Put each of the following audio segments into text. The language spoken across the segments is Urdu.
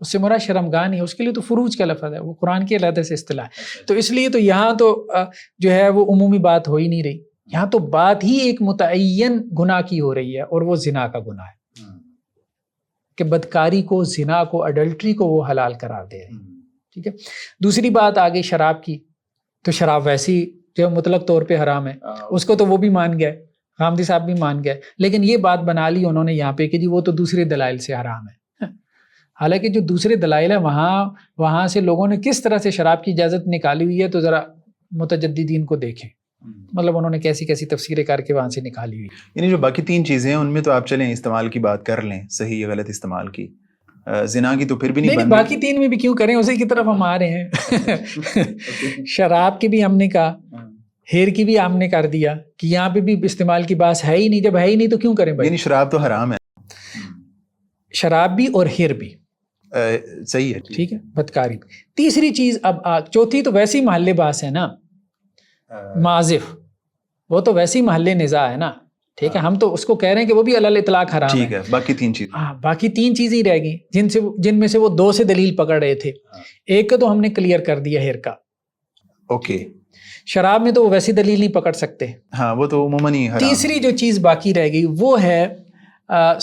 اس سے مراد شرمگاہ نہیں ہے، اس کے لیے تو فروج کا لفظ ہے، وہ قرآن کی علیحدہ سے اصطلاح ہے. تو اس لیے تو یہاں تو جو ہے وہ عمومی بات ہو ہی نہیں رہی، یہاں تو بات ہی ایک متعین گناہ کی ہو رہی ہے، اور وہ زنا کا گناہ ہے کہ بدکاری کو، زنا کو، اڈلٹری کو وہ حلال قرار دے رہے ہیں. ٹھیک ہے. دوسری بات آگئی شراب کی، تو شراب ویسی جو مطلق طور پہ حرام ہے، اس کو تو وہ بھی مان گئے، غامدی صاحب بھی مان گئے، لیکن یہ بات بنا لی انہوں نے یہاں پہ کہ جی وہ تو دوسرے دلائل سے حرام ہے. حالانکہ جو دوسرے دلائل ہے وہاں سے لوگوں نے کس طرح سے شراب کی اجازت نکالی ہوئی ہے تو ذرا متجددین کو دیکھیں، مطلب انہوں نے کیسی کیسی تفسیریں کر کے وہاں سے نکالی ہوئی. یعنی جو باقی 3 چیزیں ہیں ان میں تو آپ چلیں استعمال کی بات کر لیں، صحیح یا غلط استعمال کی، زنا کی تو پھر بھی نہیں بن. باقی 3 میں بھی کیوں کریں، اسی کی طرف ہم آ رہے ہیں. شراب کی بھی ہم نے کہا، ہیر کی بھی ہم نے کر دیا کہ یہاں پہ بھی استعمال کی بات ہے ہی نہیں، جب ہے ہی نہیں تو کیوں کریں بھائی. یعنی شراب تو حرام ہے، شراب بھی اور ہیر بھی صحیح ہے، ٹھیک ہے، بدکاری بھی. تیسری چیز اب چوتھی تو ویسی محلے باس ہے نا، معازف، وہ تو ویسی محلے نزاع ہے نا. ٹھیک ہے، ہم تو اس کو کہہ رہے ہیں کہ وہ بھی علی الاطلاق حرام ہے. ٹھیک ہے، باقی 3 چیزیں، باقی 3 چیزیں ہی رہ گئیں جن میں سے وہ 2 سے دلیل پکڑ رہے تھے. ایک کو تو ہم نے کلیئر کر دیا ہیر کا. اوکے. شراب میں تو وہ ویسی دلیل نہیں پکڑ سکتے. ہاں وہ تو عموماً ہی حرام. تیسری جو چیز باقی رہ گئی وہ ہے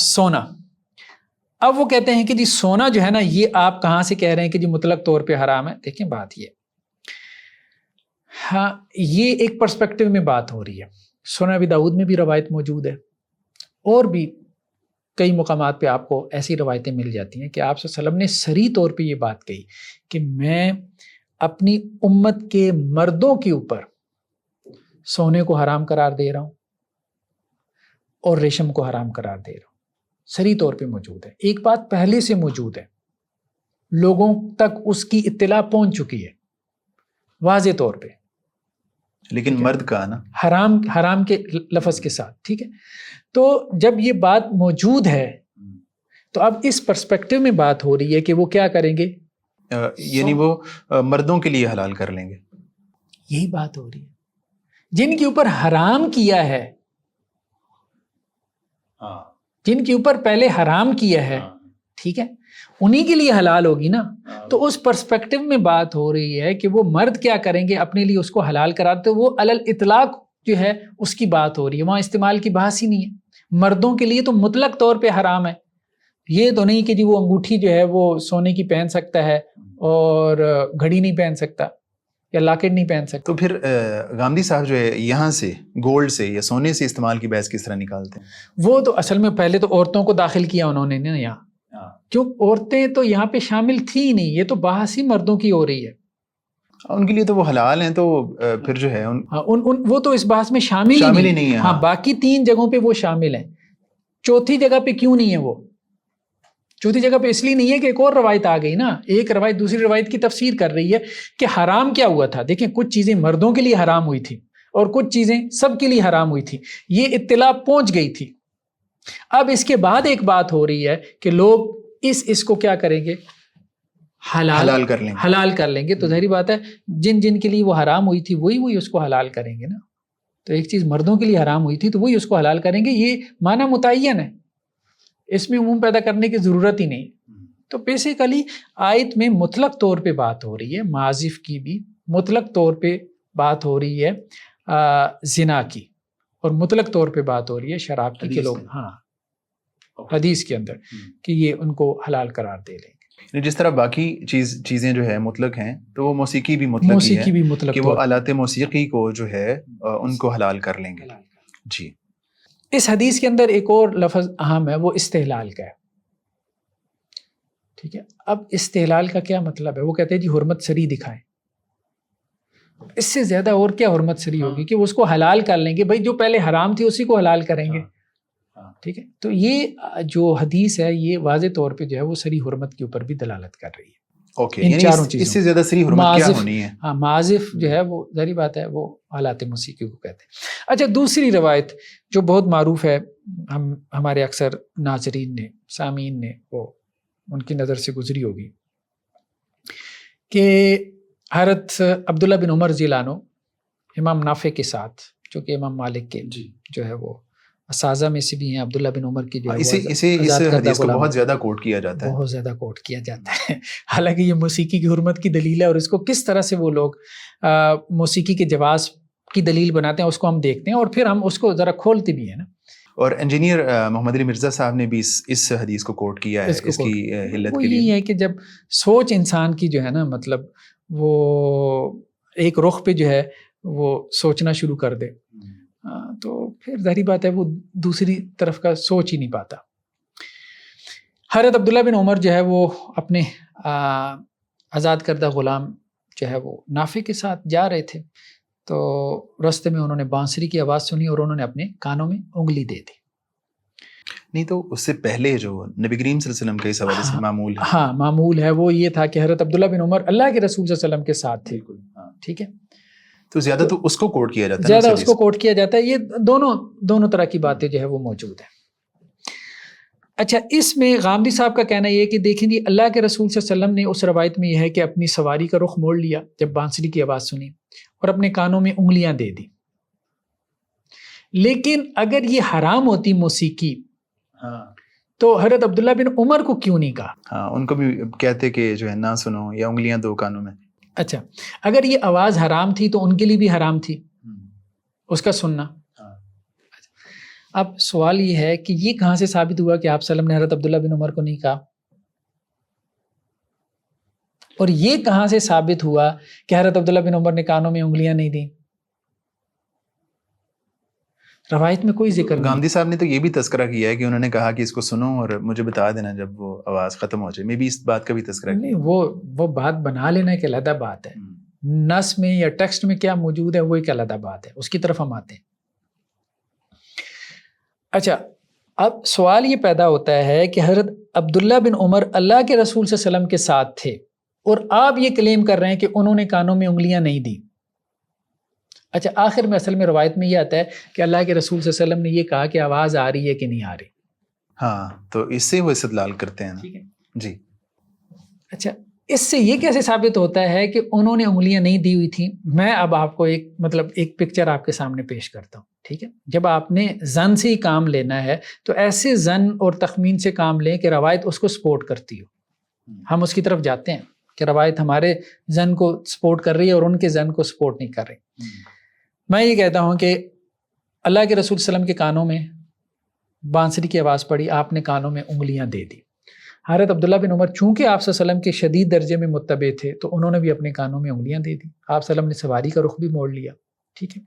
سونا. اب وہ کہتے ہیں کہ جی سونا جو ہے نا، یہ آپ کہاں سے کہہ رہے ہیں کہ جی مطلق طور پہ حرام ہے. دیکھیں بات یہ، ہاں یہ ایک پرسپیکٹو میں بات ہو رہی ہے. سنن ابی داؤد میں بھی روایت موجود ہے، اور بھی کئی مقامات پہ آپ کو ایسی روایتیں مل جاتی ہیں کہ آپ صلی اللہ علیہ وسلم نے صریح طور پہ یہ بات کہی کہ میں اپنی امت کے مردوں کے اوپر سونے کو حرام قرار دے رہا ہوں اور ریشم کو حرام قرار دے رہا ہوں. صریح طور پہ موجود ہے. ایک بات پہلے سے موجود ہے، لوگوں تک اس کی اطلاع پہنچ چکی ہے واضح طور پہ، لیکن مرد کا نا حرام کے لفظ کے ساتھ. ٹھیک ہے، تو جب یہ بات موجود ہے تو اب اس پرسپیکٹو میں بات ہو رہی ہے کہ وہ کیا کریں گے، یعنی وہ مردوں کے لیے حلال کر لیں گے. یہی بات ہو رہی ہے. جن کے اوپر حرام کیا ہے، جن کے اوپر پہلے حرام کیا ہے، ٹھیک ہے، انہی کے لیے حلال ہوگی نا. تو اس پرسپیکٹو میں بات ہو رہی ہے کہ وہ مرد کیا کریں گے، اپنے لیے اس کو حلال کراتے، وہ علی الاطلاق جو ہے اس کی بات ہو رہی ہے، وہاں استعمال کی بحث ہی نہیں ہے. مردوں کے لیے تو مطلق طور پہ حرام ہے. یہ تو نہیں کہ جی وہ انگوٹھی جو ہے وہ سونے کی پہن سکتا ہے اور گھڑی نہیں پہن سکتا یا لاکٹ نہیں پہن سکتا. تو پھر غامدی صاحب جو ہے یہاں سے گولڈ سے یا سونے سے استعمال کی بحث کس طرح نکالتے ہیں؟ وہ تو اصل میں پہلے تو عورتوں کو داخل کیا انہوں نے نا یہاں، کیوں عورتیں تو یہاں پہ شامل تھی ہی نہیں، یہ تو بحث ہی مردوں کی ہو رہی ہے. ان کے لیے تو وہ حلال ہیں، تو پھر جو ہے وہ تو اس بحث میں شامل ہی نہیں ہے. ہاں باقی 3 جگہوں پہ وہ شامل ہیں، چوتھی جگہ پہ کیوں نہیں ہے؟ وہ چوتھی جگہ پہ اس لیے نہیں ہے کہ ایک اور روایت آ گئی نا، ایک روایت دوسری روایت کی تفسیر کر رہی ہے کہ حرام کیا ہوا تھا. دیکھیں کچھ چیزیں مردوں کے لیے حرام ہوئی تھی اور کچھ چیزیں سب کے لیے حرام ہوئی تھی، یہ اطلاع پہنچ گئی تھی. اب اس کے بعد ایک بات ہو رہی ہے کہ لوگ اس کو کیا کریں گے، حلال کر لیں گے. تو ظاہری بات ہے جن کے لیے وہ حرام ہوئی تھی وہی اس کو حلال کریں گے نا. تو ایک چیز مردوں کے لیے حرام ہوئی تھی تو وہی اس کو حلال کریں گے، یہ معنی متعین ہے، اس میں عموم پیدا کرنے کی ضرورت ہی نہیں. تو بیسیکلی آیت میں مطلق طور پہ بات ہو رہی ہے، معازف کی بھی مطلق طور پہ بات ہو رہی ہے، زنا کی، اور مطلق طور پہ بات ہو رہی ہے شراب کی کہ لوگ حدیث کے اندر کہ یہ ان کو حلال قرار دے لیں گے. جس طرح باقی چیزیں جو ہے مطلق ہیں، تو وہ موسیقی بھی مطلق ہے کہ وہ آلات موسیقی کو جو ہے ان کو حلال کر لیں گے. جی، اس حدیث کے اندر ایک اور لفظ اہم ہے، وہ استحلال کا ہے. ٹھیک ہے، اب استحلال کا کیا مطلب ہے؟ وہ کہتے ہیں جی حرمت سری دکھائیں. اس سے زیادہ اور کیا حرمت سری ہوگی کہ وہ اس کو حلال کر لیں گے. بھائی جو پہلے حرام تھی اسی کو حلال کریں گے. ٹھیک ہے، تو یہ جو حدیث ہے یہ واضح طور پہ جو ہے وہ سری حرمت کے اوپر بھی دلالت کر رہی ہے. ان چاروں چیزوں، اس سے زیادہ سری حرمت کیا ہونی ہے؟ ہاں معازف جو ہے وہ ظاہری بات ہے وہ آلات موسیقی کو کہتے ہیں. اچھا دوسری روایت جو بہت معروف ہے، ہمارے اکثر ناظرین نے، سامعین نے وہ ان کی نظر سے گزری ہوگی کہ حضرت عبداللہ بن عمر رضی اللہ عنہ امام نافع کے ساتھ، جو کہ امام مالک کے جو ہے وہ اساتذہ میں سے بھی ہیں عبداللہ بن عمر کی جو ہے اس حدیث کو بہت زیادہ کوٹ کیا جاتا ہے، بہت زیادہ کوٹ کیا جاتا ہے، حالانکہ یہ موسیقی کی حرمت کی دلیل ہے، اور اس کو کس طرح سے وہ لوگ موسیقی کے جواز کی دلیل بناتے ہیں اس کو ہم دیکھتے ہیں، اور پھر ہم اس کو ذرا کھولتے بھی ہیں نا۔ اور انجینئر محمد علی مرزا صاحب نے بھی اس حدیث کو کوٹ کیا ہے اس کی علت کے لیے۔ یہی ہے کہ جب سوچ انسان کی جو ہے نا مطلب وہ ایک رخ پہ جو ہے وہ سوچنا شروع کر دے تو پھر ظاہری بات ہے وہ دوسری طرف کا سوچ ہی نہیں پاتا۔ حضرت عبداللہ بن عمر جو ہے وہ اپنے آزاد کردہ غلام جو ہے وہ نافع کے ساتھ جا رہے تھے، تو راستے میں انہوں نے بانسری کی آواز سنی اور انہوں نے اپنے کانوں میں انگلی دے دی۔ نہیں تو اس سے پہلے جو نبی کریم صلی اللہ علیہ وسلم کے اس حوالے سے معمول ہے، ہاں معمول ہے وہ یہ تھا کہ حضرت عبداللہ بن عمر اللہ کے رسول صلی اللہ علیہ وسلم کے ساتھ تھے، ٹھیک ہے، تو زیادہ تو اس کو کوٹ کیا جاتا ہے، زیادہ اس کو کوٹ کیا جاتا ہے۔ یہ دونوں طرح کی باتیں جو ہے وہ موجود ہیں۔ اچھا، اس میں غامدی صاحب کا کہنا یہ ہے کہ دیکھیں جی اللہ کے رسول صلی اللہ علیہ وسلم نے اس روایت میں یہ ہے کہ اپنی سواری کا رخ موڑ لیا جب بانسری کی آواز سنی اور اپنے کانوں میں انگلیاں دے دی، لیکن اگر یہ حرام ہوتی موسیقی تو حضرت عبداللہ بن عمر کو کیوں نہیں کہا؟ ہاں ان کو بھی کہتے کہ جو ہے نہ سنو یا انگلیاں دو کانوں میں۔ اچھا، اگر یہ آواز حرام تھی تو ان کے لیے بھی حرام تھی اس کا سننا۔ اب سوال یہ ہے کہ یہ کہاں سے ثابت ہوا کہ آپ صلی اللہ علیہ وسلم نے حضرت عبداللہ بن عمر کو نہیں کہا، اور یہ کہاں سے ثابت ہوا کہ حضرت عبداللہ بن عمر نے کانوں میں انگلیاں نہیں دیں؟ روایت میں کوئی ذکر نہیں۔ غامدی صاحب نے تو یہ بھی تذکرہ کیا ہے کہ انہوں نے کہا کہ اس کو سنو اور مجھے بتا دینا جب وہ آواز ختم ہو جائے، میں بھی اس بات کا بھی تذکرہ نہیں، وہ بات بنا لینا ایک علیحدہ بات ہے، نص میں یا ٹیکسٹ میں کیا موجود ہے وہ ایک علیحدہ بات ہے، اس کی طرف ہم آتے ہیں۔ اچھا، اب سوال یہ پیدا ہوتا ہے کہ حضرت عبداللہ بن عمر اللہ کے رسول صلی اللہ علیہ وسلم کے ساتھ تھے اور آپ یہ کلیم کر رہے ہیں کہ انہوں نے کانوں میں انگلیاں نہیں دی۔ اچھا، آخر میں اصل میں روایت میں یہ آتا ہے کہ اللہ کے رسول صلی اللہ علیہ وسلم نے یہ کہا کہ آواز آ رہی ہے کہ نہیں آ رہی۔ ہاں، تو اس سے وہ استدلال کرتے ہیں نا۔ جی، اچھا، اس سے یہ کیسے ثابت ہوتا ہے کہ انہوں نے انگلیاں نہیں دی ہوئی تھیں؟ میں اب آپ کو ایک پکچر آپ کے سامنے پیش کرتا ہوں، ٹھیک ہے؟ جب آپ نے زن سے ہی کام لینا ہے تو ایسے زن اور تخمین سے کام لیں کہ روایت اس کو سپورٹ کرتی ہو۔ ہم اس کی طرف جاتے ہیں کہ روایت ہمارے زن کو سپورٹ کر رہی ہے اور ان کے زن کو سپورٹ نہیں کر رہی۔ میں یہ کہتا ہوں کہ اللہ کے رسول صلی اللہ علیہ وسلم کے کانوں میں بانسری کی آواز پڑی، آپ نے کانوں میں انگلیاں دے دی۔ حضرت عبداللہ بن عمر چونکہ آپ صلی اللہ علیہ وسلم کے شدید درجے میں متبع تھے تو انہوں نے بھی اپنے کانوں میں انگلیاں دے دی۔ آپ صلی اللہ علیہ وسلم نے سواری کا رخ بھی موڑ لیا، ٹھیک ہے؟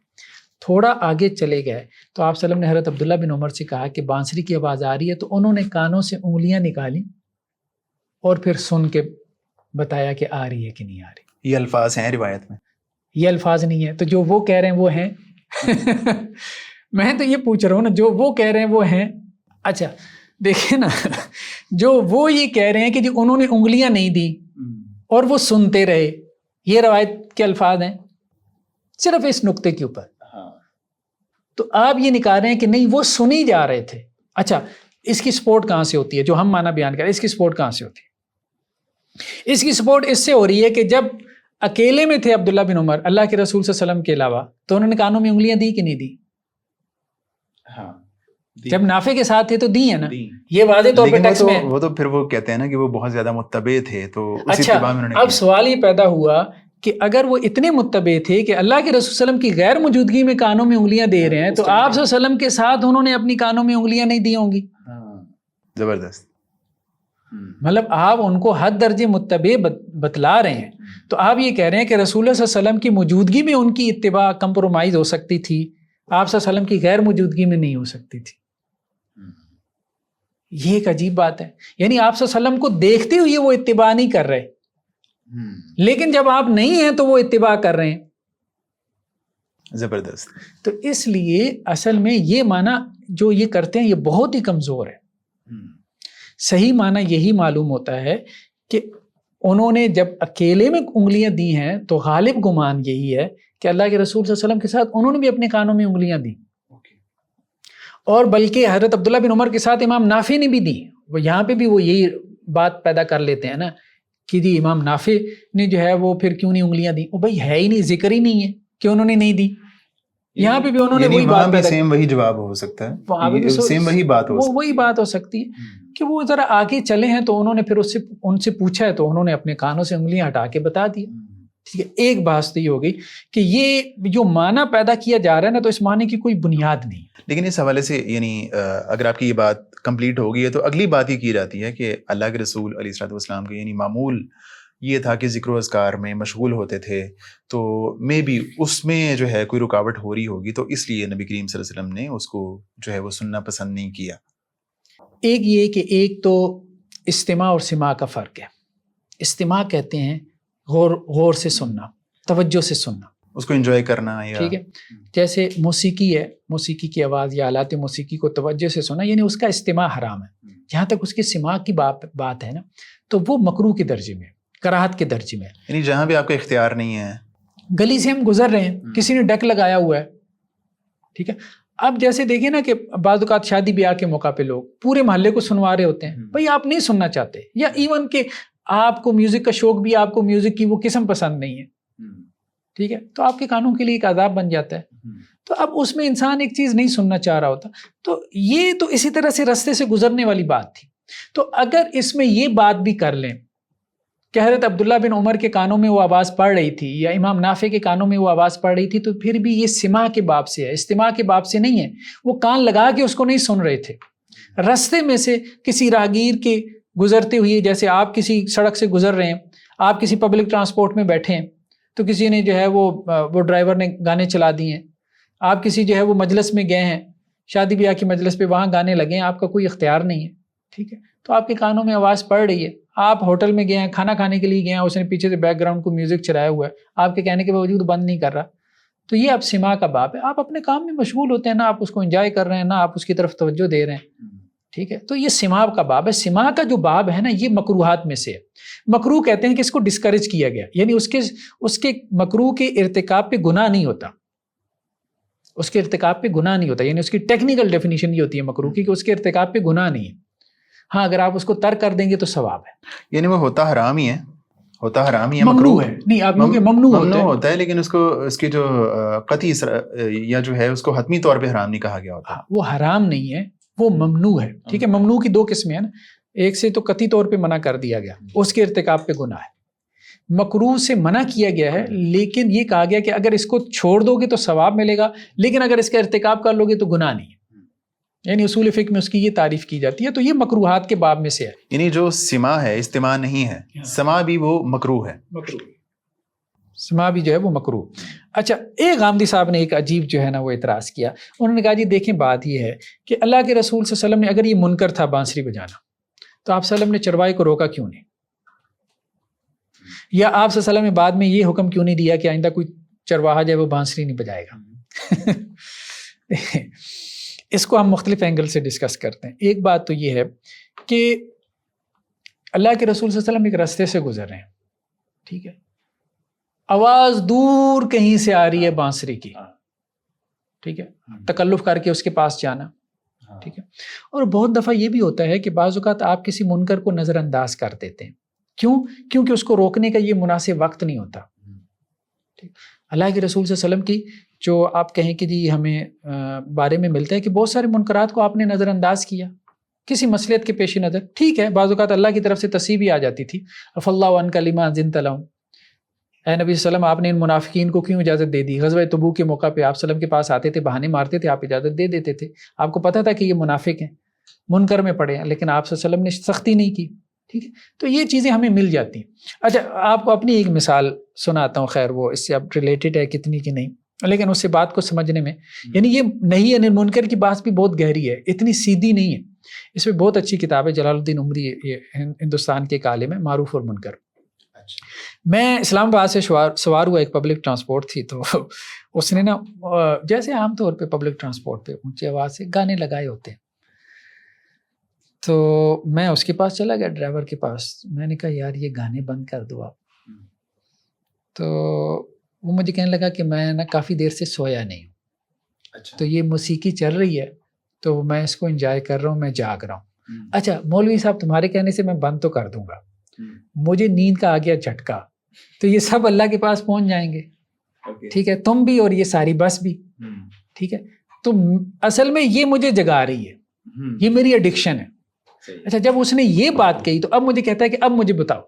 تھوڑا آگے چلے گئے تو آپ صلی اللہ علیہ وسلم نے حضرت عبداللہ بن عمر سے کہا کہ بانسری کی آواز آ رہی ہے، تو انہوں نے کانوں سے انگلیاں نکالی اور پھر سن کے بتایا کہ آ رہی ہے کہ نہیں آ رہی۔ یہ الفاظ ہیں روایت میں؟ یہ الفاظ نہیں ہیں، تو جو وہ کہہ رہے ہیں وہ ہیں۔ میں تو یہ پوچھ رہا ہوں نا، جو وہ کہہ رہے ہیں وہ ہیں۔ اچھا دیکھیں نا، جو وہ یہ کہہ رہے ہیں کہ جی انہوں نے انگلیاں نہیں دی اور وہ سنتے رہے، یہ روایت کے الفاظ ہیں صرف اس نقطے کے اوپر، تو آپ یہ نکال رہے ہیں کہ نہیں وہ سنی جا رہے تھے۔ اچھا، اس کی سپورٹ کہاں سے ہوتی ہے؟ جو ہم معنی بیان کریں، اس کی سپورٹ کہاں سے ہوتی ہے؟ اس کی سپورٹ اس سے ہو رہی ہے کہ جب اکیلے میں تھے عبداللہ بن عمر اللہ کے رسول صلی اللہ علیہ وسلم کے علاوہ، تو انہوں نے کانوں میں انگلیاں دی کہ نہیں دی؟ ہاں، جب نافع کے ساتھ تھے تو دی ہے نا، یہ واضح طور پہ ٹیکسٹ میں۔ وہ تو پھر وہ کہتے ہیں نا کہ وہ بہت زیادہ متبع تھے، تو اسی اتباع میں انہوں نے اب سوال یہ پیدا ہوا کہ اگر وہ اتنے متبع تھے کہ اللہ کے رسول صلی اللہ علیہ وسلم کی غیر موجودگی میں کانوں میں انگلیاں دے رہے ہیں، تو آپ صلی اللہ علیہ وسلم کے ساتھ انہوں نے اپنی کانوں میں انگلیاں نہیں دی ہوں گی؟ زبردست، مطلب آپ ان کو حد درجے متبع بتلا رہے ہیں، تو آپ یہ کہہ رہے ہیں کہ رسول اللہ صلی اللہ علیہ وسلم کی موجودگی میں ان کی اتباع کمپرومائز ہو سکتی تھی، آپ صلی اللہ علیہ وسلم کی غیر موجودگی میں نہیں ہو سکتی تھی۔ یہ ایک عجیب بات ہے، یعنی آپ صلی اللہ علیہ وسلم کو دیکھتے ہوئے وہ اتباع نہیں کر رہے، لیکن جب آپ نہیں ہیں تو وہ اتباع کر رہے ہیں۔ زبردست۔ تو اس لیے اصل میں یہ معنی جو یہ کرتے ہیں یہ بہت ہی کمزور ہے۔ صحیح معنی یہی معلوم ہوتا ہے کہ انہوں نے جب اکیلے میں انگلیاں دی ہیں تو غالب گمان یہی ہے کہ اللہ کے رسول صلی اللہ علیہ وسلم کے ساتھ انہوں نے بھی اپنے کانوں میں انگلیاں دی، اور بلکہ حضرت عبداللہ بن عمر کے ساتھ امام نافع نے بھی دی۔ وہ یہاں پہ بھی وہ یہی بات پیدا کر لیتے ہیں نا کہ جی امام نافع نے جو ہے وہ پھر کیوں نہیں انگلیاں دی؟ وہ بھائی ہے ہی نہیں، ذکر ہی نہیں ہے کہ انہوں نے نہیں دی۔ یہاں پہ بھی انہوں نے یعنی وہی وہاں بات بھی پیدا سیم وہی جواب ہو سکتا وہاں پہ ہے، بھی سیم وہی بات ہو وہی بات ہو سکتی ہے کہ وہ ذرا آگے چلے ہیں تو انہوں نے پھر ان سے پوچھا ہے تو انہوں نے اپنے کانوں سے انگلیاں ہٹا کے بتا دیا. ٹھیک ہے، ایک بات تو یہ ہو گئی کہ یہ جو معنی پیدا کیا جا رہا ہے نا تو اس معنی کی کوئی بنیاد نہیں. لیکن اس حوالے سے یعنی اگر آپ کی یہ بات کمپلیٹ ہو گئی ہے تو اگلی بات یہ کی جاتی ہے کہ اللہ کے رسول علیہ الصلوۃ والسلام کے یعنی معمول یہ تھا کہ ذکر و اذکار میں مشغول ہوتے تھے، تو میں بھی اس میں جو ہے کوئی رکاوٹ ہو رہی ہوگی، تو اس لیے نبی کریم صلی اللہ علیہ وسلم نے اس کو جو ہے وہ سننا پسند نہیں کیا. ایک یہ کہ ایک تو استماع اور سماع کا فرق ہے. استماع کہتے ہیں غور سے سننا، توجہ سے سننا، اس کو انجوائے کرنا. یا ٹھیک ہے، جیسے موسیقی ہے، موسیقی کی آواز یا آلات موسیقی کو توجہ سے سننا، یعنی اس کا استماع حرام ہے. جہاں تک اس کی سماع کی بات ہے نا تو وہ مکروہ کے درجے میں، کراہت کے درجے میں. یعنی جہاں بھی آپ کا اختیار نہیں ہے، گلی سے ہم گزر رہے ہیں، کسی نے ڈیک لگایا ہوا ہے، ٹھیک ہے، اب جیسے دیکھیں نا کہ بعض اوقات شادی بیاہ کے موقع پہ لوگ پورے محلے کو سنوا رہے ہوتے ہیں، بھائی آپ نہیں سننا چاہتے، یا ایون کہ آپ کو میوزک کا شوق بھی، آپ کو میوزک کی وہ قسم پسند نہیں ہے، ٹھیک ہے، تو آپ کے کانوں کے لیے ایک عذاب بن جاتا ہے. تو اب اس میں انسان ایک چیز نہیں سننا چاہ رہا ہوتا، تو یہ تو اسی طرح سے رستے سے گزرنے والی بات تھی. تو اگر اس میں یہ بات بھی کر لیں کہ حضرت عبداللہ بن عمر کے کانوں میں وہ آواز پڑ رہی تھی یا امام نافع کے کانوں میں وہ آواز پڑ رہی تھی، تو پھر بھی یہ سماع کے باب سے ہے، استماع کے باب سے نہیں ہے. وہ کان لگا کے اس کو نہیں سن رہے تھے، رستے میں سے کسی راہگیر کے گزرتے ہوئے، جیسے آپ کسی سڑک سے گزر رہے ہیں، آپ کسی پبلک ٹرانسپورٹ میں بیٹھے ہیں تو کسی نے جو ہے وہ ڈرائیور نے گانے چلا دیے ہیں، آپ کسی جو ہے وہ مجلس میں گئے ہیں، شادی بیاہ کی مجلس پہ، وہاں گانے لگے ہیں، آپ کا کوئی اختیار نہیں ہے، ٹھیک ہے، تو آپ کے کانوں میں آواز پڑ رہی ہے. آپ ہوٹل میں گئے ہیں، کھانا کھانے کے لیے گئے ہیں، اس نے پیچھے سے بیک گراؤنڈ کو میوزک چلایا ہوا ہے، آپ کے کہنے کے باوجود بند نہیں کر رہا، تو یہ اب سماع کا باب ہے. آپ اپنے کام میں مشغول ہوتے ہیں، نہ آپ اس کو انجوائے کر رہے ہیں، نہ آپ اس کی طرف توجہ دے رہے ہیں، ٹھیک ہے، تو یہ سماع کا باب ہے. سماع کا جو باب ہے نا یہ مکروہات میں سے ہے. مکروہ کہتے ہیں کہ اس کو ڈسکریج کیا گیا، یعنی اس کے مکروہ کے ارتکاب پہ گناہ نہیں ہوتا، اس کے ارتکاب پہ گناہ نہیں ہوتا، یعنی اس کی ٹیکنیکل ڈیفینیشن یہ ہوتی ہے مکروہ کی کہ اس کے ارتکاب پہ گناہ نہیں ہے. ہاں اگر آپ اس کو ترک کر دیں گے تو ثواب ہے. یعنی وہ ہوتا حرام ہی ہے، ممنوع ہے، نہیں آپ لوگوں کے ممنوع ہوتا ہے، لیکن اس کی جو قطعی یا جو ہے اس کو حتمی طور پہ حرام نہیں کہا گیا ہوتا. وہ حرام نہیں ہے، وہ ممنوع ہے. ٹھیک ہے، ممنوع کی دو قسمیں ہیں نا، ایک سے تو قطعی طور پہ منع کر دیا گیا، اس کے ارتکاب پہ گناہ ہے. مکروہ سے منع کیا گیا ہے، لیکن یہ کہا گیا کہ اگر اس کو چھوڑ دو گے تو ثواب ملے گا، لیکن اگر اس کا ارتکاب کر لو گے تو گناہ نہیں ہے. یعنی اصول فقہ میں اس کی یہ تعریف کی جاتی ہے. تو یہ مکروہات کے باب میں سے ہے. یعنی جو سماع ہے استماع نہیں ہے، سماع بھی وہ مکروہ ہے، سماع بھی جو ہے وہ مکروہ. اچھا، ایک غامدی صاحب نے ایک عجیب جو ہے نا وہ اعتراض کیا. انہوں نے کہا جی دیکھیں بات یہ ہے کہ اللہ کے رسول صلی اللہ علیہ وسلم نے اگر یہ منکر تھا بانسری بجانا تو آپ صلی اللہ علیہ وسلم نے چرواہے کو روکا کیوں نہیں؟ یا آپ صلی اللہ علیہ وسلم نے بعد میں یہ حکم کیوں نہیں دیا کہ آئندہ کوئی چرواہا جو ہے وہ بانسری نہیں بجائے گا؟ اس کو ہم مختلف اینگل سے ڈسکس کرتے ہیں. ایک بات تو یہ ہے کہ اللہ کے رسول صلی اللہ علیہ وسلم ایک راستے سے گزر رہے ہیں، ٹھیک ہے، آواز دور کہیں سے آ رہی ہے بانسری کی، ٹھیک ہے، تکلف کر کے اس کے پاس جانا، ٹھیک ہے. اور بہت دفعہ یہ بھی ہوتا ہے کہ بعض اوقات آپ کسی منکر کو نظر انداز کر دیتے ہیں. کیونکہ اس کو روکنے کا یہ مناسب وقت نہیں ہوتا. اللہ کے رسول صلی اللہ علیہ وسلم کی جو آپ کہیں کہ جی ہمیں بارے میں ملتا ہے کہ بہت سارے منکرات کو آپ نے نظر انداز کیا کسی مصلحت کے پیش نظر. ٹھیک ہے، بعض اوقات اللہ کی طرف سے تصحیح بھی آ جاتی تھی، عفا اللہ عنک لما اذنت لہم، اے نبی صلی اللہ علیہ وسلم آپ نے ان منافقین کو کیوں اجازت دے دی؟ غزوہ تبوک کے موقع پہ آپ صلی اللہ علیہ وسلم کے پاس آتے تھے، بہانے مارتے تھے، آپ اجازت دے دیتے تھے. آپ کو پتہ تھا کہ یہ منافق ہیں، منکر میں پڑے ہیں، لیکن آپ صلی اللہ علیہ وسلم نے سختی نہیں کی. ٹھیک ہے، تو یہ چیزیں ہمیں مل جاتی ہیں. اچھا، آپ کو اپنی ایک مثال سناتا ہوں، خیر وہ اس سے اب ریلیٹڈ ہے کتنی کی نہیں، لیکن اس سے بات کو سمجھنے میں، یعنی یہ نہیں انل منکر کی بات بھی بہت گہری ہے، اتنی سیدھی نہیں ہے. اس میں بہت اچھی کتاب ہے، جلال الدین عمری، یہ ہندوستان کے ایک عالم ہے، معروف اور منکر. میں اسلام آباد سے سوار ہوا، ایک پبلک ٹرانسپورٹ تھی، تو اس نے نا جیسے عام طور پہ پبلک ٹرانسپورٹ پہ اونچی آواز سے گانے لگائے ہوتے ہیں، تو میں اس کے پاس چلا گیا، ڈرائیور کے پاس. میں نے کہا یار یہ گانے بند کر دو آپ. تو وہ مجھے کہنے لگا کہ میں نا کافی دیر سے سویا نہیں ہوں، تو یہ موسیقی چل رہی ہے تو میں اس کو انجوائے کر رہا ہوں، میں جاگ رہا ہوں. اچھا مولوی صاحب تمہارے کہنے سے میں بند تو کر دوں گا، مجھے نیند کا آ گیا جھٹکا، تو یہ سب اللہ کے پاس پہنچ جائیں گے. ٹھیک ہے, تم بھی اور یہ ساری بس بھی, ٹھیک ہے. تو اصل میں یہ مجھے جگا رہی ہے, یہ میری ایڈکشن ہے. اچھا, جب اس نے یہ بات کہی تو اب مجھے کہتا ہے کہ اب مجھے بتاؤ,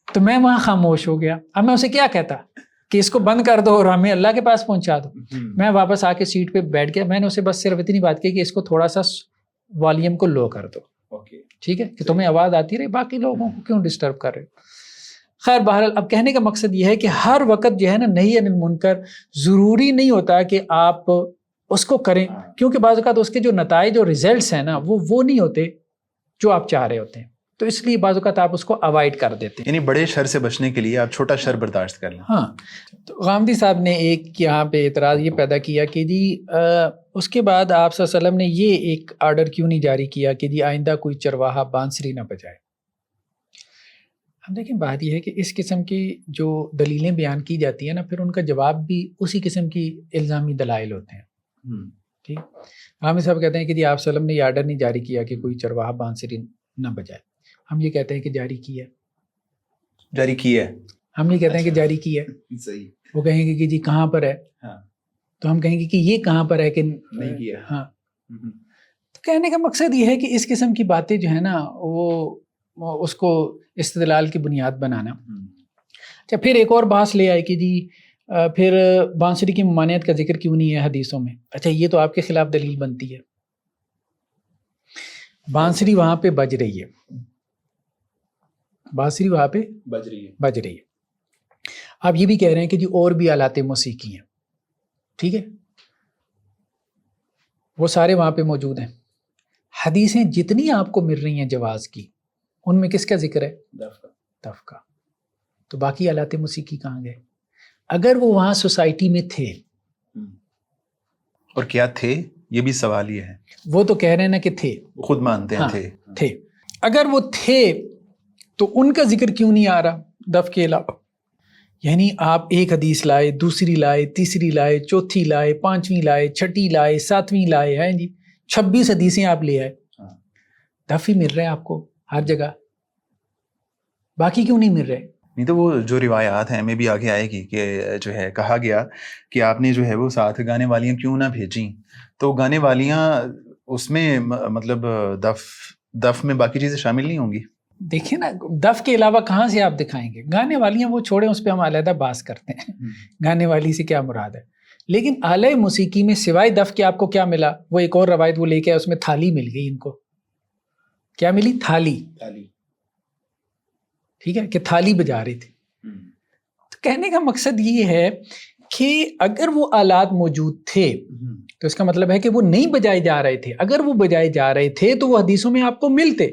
تو میں وہاں خاموش ہو گیا. اب میں اسے کیا کہتا کہ اس کو بند کر دو اور ہمیں اللہ کے پاس پہنچا دو. میں واپس آ کے سیٹ پہ بیٹھ گیا. میں نے اسے بس صرف اتنی بات کی کہ اس کو تھوڑا سا والیوم کو لو کر دو, ٹھیک ہے, کہ تمہیں آواز آتی رہے, باقی لوگوں کو کیوں ڈسٹرب کر رہے. خیر بہرحال اب کہنے کا مقصد یہ ہے کہ ہر وقت جو ہے نا نہی عن المنکر ضروری نہیں ہوتا کہ آپ اس کو کریں, کیونکہ بعض اوقات اس کے جو نتائج اور ریزلٹس ہیں نا وہ نہیں ہوتے جو آپ چاہ رہے ہوتے ہیں. تو اس لیے بعض اوقات آپ اس کو اوائڈ کر دیتے ہیں. یعنی بڑے شر سے بچنے کے لیے آپ چھوٹا شر برداشت کر لیں. ہاں, تو غامدی صاحب نے ایک یہاں پہ اعتراض یہ پیدا کیا کہ جی اس کے بعد آپ صلی اللہ علیہ وسلم نے یہ ایک آرڈر کیوں نہیں جاری کیا کہ جی آئندہ کوئی چرواہا بانسری نہ بجائے. ہم دیکھیں بات یہ ہے کہ اس قسم کی جو دلیلیں بیان کی جاتی ہیں نا, پھر ان کا جواب بھی اسی قسم کی الزامی دلائل ہوتے ہیں. ٹھیک, غامدی صاحب کہتے ہیں کہ جی آپ صلی اللہ علیہ وسلم نے یہ آرڈر نہیں جاری کیا کہ کوئی چرواہا بانسری نہ بجائے. ہم یہ کہتے ہیں کہ جاری کی ہے. ہم یہ کہتے ہیں کہ جاری کی ہے. صحیح. وہ کہیں گے کہ جی کہاں پر ہے, تو ہم کہیں گے کہ یہ کہاں پر ہے کہ نہیں کیا. ہاں, تو کہنے کا مقصد یہ ہے کہ اس قسم کی باتیں جو ہے نا وہ اس کو استدلال کی بنیاد بنانا. اچھا, پھر ایک اور بحث لے آئے کہ جی پھر بانسری کی ممانعت کا ذکر کیوں نہیں ہے حدیثوں میں. اچھا, یہ تو آپ کے خلاف دلیل بنتی ہے. بانسری وہاں پہ بج رہی ہے, بانسری وہاں پہ بج رہی ہے. آپ یہ بھی کہہ رہے ہیں کہ جی اور بھی آلات موسیقی ہیں, ٹھیک ہے, وہ سارے وہاں پہ موجود ہیں. حدیثیں جتنی آپ کو مل رہی ہیں جواز کی, ان میں کس کا ذکر ہے؟ دف کا. تو باقی آلات موسیقی کہاں گئے؟ اگر وہ وہاں سوسائٹی میں تھے, اور کیا تھے یہ بھی سوال یہ ہے. وہ تو کہہ رہے ہیں نا کہ تھے, خود مانتے ہیں تھے. اگر وہ تھے تو ان کا ذکر کیوں نہیں آ رہا دف کے علاوہ؟ یعنی آپ ایک حدیث لائے, دوسری لائے, تیسری لائے, چوتھی لائے, پانچویں لائے, چھٹی لائے, ساتویں لائے, ہیں جی 26 حدیثیں آپ لے آئے, دف ہی مل رہے ہیں آپ کو ہر جگہ, باقی کیوں نہیں مل رہے؟ نہیں تو وہ جو روایات ہیں میں بھی آگے آئے گی کہ جو ہے کہا گیا کہ آپ نے جو ہے وہ ساتھ گانے والیاں کیوں نہ بھیجیں, تو گانے والیاں اس میں مطلب دف میں باقی چیزیں شامل نہیں ہوں گی. دیکھیں نا, دف کے علاوہ کہاں سے آپ دکھائیں گے؟ گانے والیاں وہ چھوڑیں, اس پہ ہم علیحدہ بحث کرتے ہیں گانے والی سے کیا مراد ہے. لیکن اعلی موسیقی میں سوائے دف کے آپ کو کیا ملا؟ وہ ایک اور روایت وہ لے کے, اس میں تھالی مل گئی. ان کو کیا ملی؟ تھالی. ٹھیک ہے, کہ تھالی بجا رہی تھی. تو کہنے کا مقصد یہ ہے کہ اگر وہ آلات موجود تھے تو اس کا مطلب ہے کہ وہ نہیں بجائے جا رہے تھے. اگر وہ بجائے جا رہے تھے تو وہ حدیثوں میں آپ کو ملتے.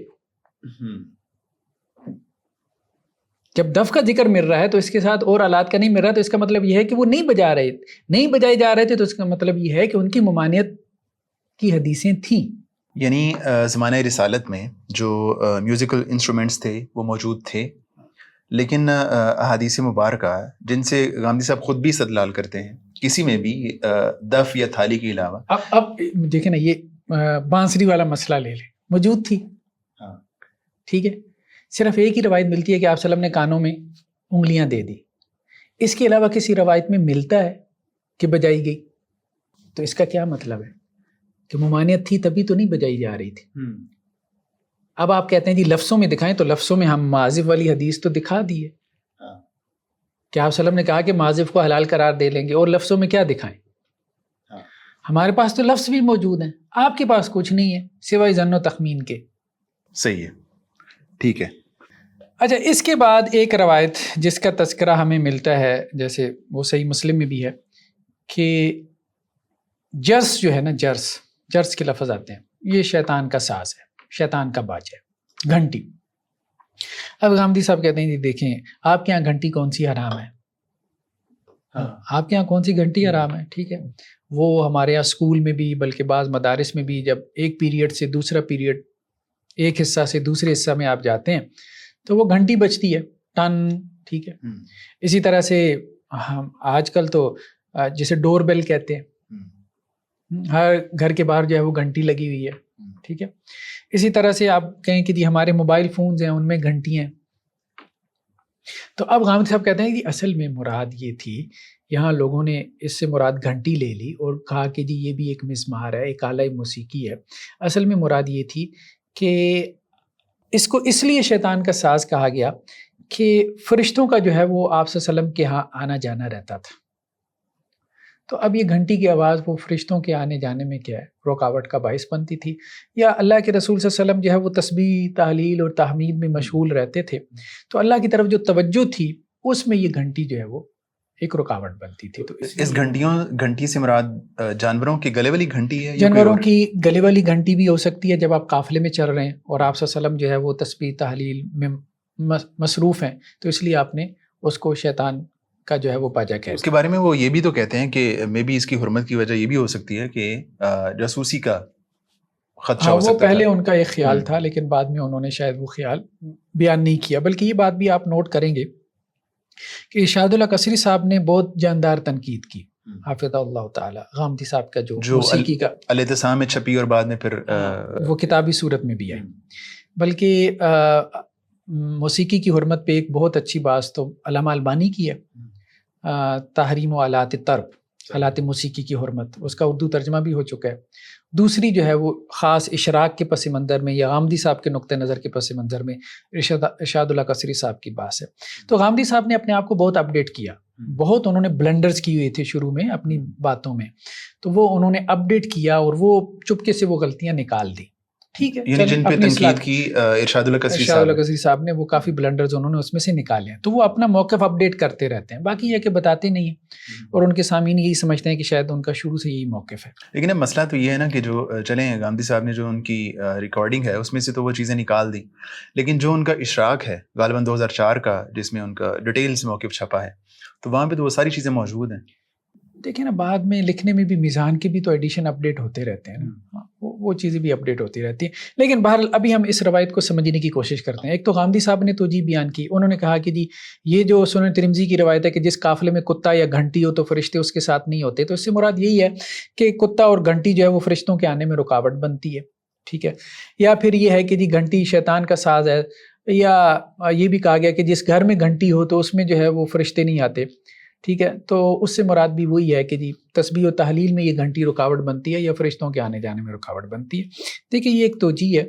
جب دف کا ذکر مل رہا ہے تو اس کے ساتھ اور آلات کا نہیں مل رہا, تو اس کا مطلب یہ ہے کہ وہ نہیں بجائے جا رہے تھے. تو اس کا مطلب یہ ہے کہ ان کی ممانعت کی حدیثیں تھیں. یعنی زمانہ رسالت میں جو میوزیکل انسٹرومنٹس تھے وہ موجود تھے, لیکن احادیث مبارکہ جن سے غامدی صاحب خود بھی استدلال کرتے ہیں, کسی میں بھی دف یا تھالی کے علاوہ. اب دیکھیں نا, یہ بانسری والا مسئلہ لے لیں, موجود تھی. ٹھیک ہے, صرف ایک ہی روایت ملتی ہے کہ آپ صلی اللہ علیہ وسلم نے کانوں میں انگلیاں دے دی. اس کے علاوہ کسی روایت میں ملتا ہے کہ بجائی گئی؟ تو اس کا کیا مطلب ہے کہ ممانعت تھی تبھی تو نہیں بجائی جا رہی تھی. اب آپ کہتے ہیں جی لفظوں میں دکھائیں, تو لفظوں میں ہم معازف والی حدیث تو دکھا دیے کہ آپ صلی اللہ علیہ وسلم نے کہا کہ معازف کو حلال قرار دے لیں گے, اور لفظوں میں کیا دکھائیں؟ ہمارے پاس تو لفظ بھی موجود ہیں, آپ کے پاس کچھ نہیں ہے سوائے ظن و تخمین کے. صحیح ہے, ٹھیک ہے. اچھا, اس کے بعد ایک روایت جس کا تذکرہ ہمیں ملتا ہے, جیسے وہ صحیح مسلم میں بھی ہے, کہ جرس جو ہے نا, جرس کے لفظ آتے ہیں, یہ شیطان کا ساز ہے, شیطان کا باج ہے, گھنٹی. اب غامدی صاحب کہتے ہیں جی دیکھیں آپ کے یہاں گھنٹی کون سی حرام ہے؟ آپ کے یہاں کون سی گھنٹی حرام ہے؟ ٹھیک ہے, وہ ہمارے یہاں اسکول میں بھی, بلکہ بعض مدارس میں بھی, جب ایک پیریڈ سے دوسرا پیریڈ, ایک حصہ سے دوسرے حصہ میں آپ جاتے ہیں تو وہ گھنٹی بجتی ہے, ٹن. ٹھیک ہے, اسی طرح سے ہم آج کل تو جسے ڈور بیل کہتے ہیں, ہر گھر کے باہر جو ہے وہ گھنٹی لگی ہوئی ہے. ٹھیک ہے, اسی طرح سے آپ کہیں کہ جی ہمارے موبائل فونز ہیں ان میں گھنٹی ہیں. تو اب غامدی صاحب کہتے ہیں کہ اصل میں مراد یہ تھی, یہاں لوگوں نے اس سے مراد گھنٹی لے لی اور کہا کہ جی یہ بھی ایک مزمار ہے، ایک آلہ موسیقی ہے۔ اصل میں مراد یہ تھی کہ اس کو اس لیے شیطان کا ساز کہا گیا کہ فرشتوں کا جو ہے وہ آپ صلی اللہ علیہ وسلم کے ہاں آنا جانا رہتا تھا، تو اب یہ گھنٹی کی آواز وہ فرشتوں کے آنے جانے میں کیا ہے رکاوٹ کا باعث بنتی تھی، یا اللہ کے رسول صلی اللہ علیہ وسلم جو ہے وہ تسبیح، تحلیل اور تحمید میں مشغول رہتے تھے، تو اللہ کی طرف جو توجہ تھی اس میں یہ گھنٹی جو ہے وہ ایک رکاوٹ بنتی تھی۔ تو اس گھنٹی سے مراد جانوروں کی گلے والی گھنٹی ہے؟ جانوروں کی گلے والی گھنٹی بھی ہو سکتی ہے جب آپ قافلے میں چل رہے ہیں اور آپ صلی اللہ علیہ وسلم جو ہے وہ تسبیح تحلیل میں مصروف ہیں، تو اس لیے آپ نے اس کو شیطان کا جو ہے وہ باجا کہتے ہیں۔ اس کے بارے میں وہ یہ بھی تو کہتے ہیں کہ میں بھی اس کی حرمت کی وجہ یہ بھی ہو سکتی ہے کہ جاسوسی کا خدشہ ہو سکتا ہے۔ وہ پہلے ان کا ایک خیال تھا، لیکن بعد میں انہوں نے شاید وہ خیال بیان نہیں کیا، بلکہ یہ بات بھی آپ نوٹ کریں گے کہ ارشاد اللہ قصری صاحب نے بہت جاندار تنقید کی، حافظ اللہ تعالی، غامدی صاحب کا جو موسیقی کا الاعتصام میں چھپی اور بعد میں پھر وہ کتابی صورت میں بھی آئی، بلکہ موسیقی کی حرمت پہ ایک بہت اچھی بات تو علامہ البانی کی ہے، تحریم و آلات طرب، آلات موسیقی کی حرمت، اس کا اردو ترجمہ بھی ہو چکا ہے۔ دوسری جو ہے وہ خاص اشراق کے پس منظر میں یا غامدی صاحب کے نقطہ نظر کے پس منظر میں ارشاد اللہ قصری صاحب کی بات ہے۔ تو غامدی صاحب نے اپنے آپ کو بہت اپڈیٹ کیا، بہت انہوں نے بلنڈرز کی ہوئی تھے شروع میں اپنی باتوں میں، تو وہ انہوں نے اپڈیٹ کیا اور وہ چپکے سے وہ غلطیاں نکال دی، ٹھیک ہے، یعنی جن پہ تنقید کی ارشاد اللہ قصری صاحب نے، وہ کافی بلنڈرز انہوں نے اس میں سے نکالے ہیں، تو وہ اپنا موقف اپڈیٹ کرتے رہتے ہیں، باقی یہ کہ بتاتے نہیں ہیں اور ان کے سامعین یہی سمجھتے ہیں کہ شاید ان کا شروع سے یہی موقف ہے۔ لیکن اب مسئلہ تو یہ ہے نا کہ جو چلیں غامدی صاحب نے جو ان کی ریکارڈنگ ہے اس میں سے تو وہ چیزیں نکال دی، لیکن جو ان کا اشراق ہے غالباً 2004 کا جس میں ان کا ڈیٹیل سے موقف چھپا ہے، تو وہاں پہ تو وہ ساری چیزیں موجود ہیں۔ دیکھیں نا، بعد میں لکھنے میں بھی میزان کے بھی تو ایڈیشن اپڈیٹ ہوتے رہتے ہیں نا، وہ چیزیں بھی اپڈیٹ ہوتی رہتی ہیں، لیکن بہرحال ابھی ہم اس روایت کو سمجھنے کی کوشش کرتے ہیں۔ ایک تو غامدی صاحب نے توجیہ بیان کی، انہوں نے کہا کہ جی یہ جو سنن ترمذی کی روایت ہے کہ جس قافلے میں کتا یا گھنٹی ہو تو فرشتے اس کے ساتھ نہیں ہوتے، تو اس سے مراد یہی ہے کہ کتا اور گھنٹی جو ہے وہ فرشتوں کے آنے میں رکاوٹ بنتی ہے، ٹھیک ہے، یا پھر یہ ہے کہ جی گھنٹی شیطان کا ساز ہے، یا یہ بھی کہا گیا کہ جس گھر میں گھنٹی ہو تو اس میں جو ہے وہ فرشتے نہیں آتے، ٹھیک ہے، تو اس سے مراد بھی وہی ہے کہ جی تسبیح و تحلیل میں یہ گھنٹی رکاوٹ بنتی ہے یا فرشتوں کے آنے جانے میں رکاوٹ بنتی ہے۔ دیکھیں یہ ایک توجیہ ہے،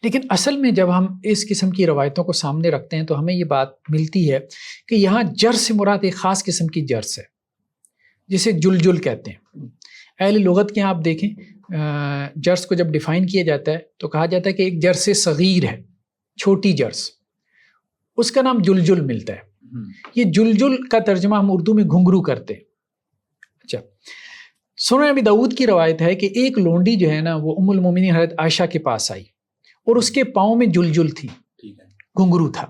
لیکن اصل میں جب ہم اس قسم کی روایتوں کو سامنے رکھتے ہیں تو ہمیں یہ بات ملتی ہے کہ یہاں جرس سے مراد ایک خاص قسم کی جرس ہے جسے جلجل کہتے ہیں۔ اہل لغت کے ہاں آپ دیکھیں جرس کو جب ڈیفائن کیا جاتا ہے تو کہا جاتا ہے کہ ایک جرس صغیر ہے، چھوٹی جرس، اس کا نام جلجل ملتا ہے۔ یہ جلجل کا ترجمہ ہم اردو میں گھنگرو کرتے ہیں۔ اچھا، سنن ابی داؤد کی روایت ہے کہ ایک لونڈی جو ہے نا وہ ام المومنین حضرت عائشہ کے پاس آئی اور اس کے پاؤں میں جلجل تھی، گھنگرو تھا،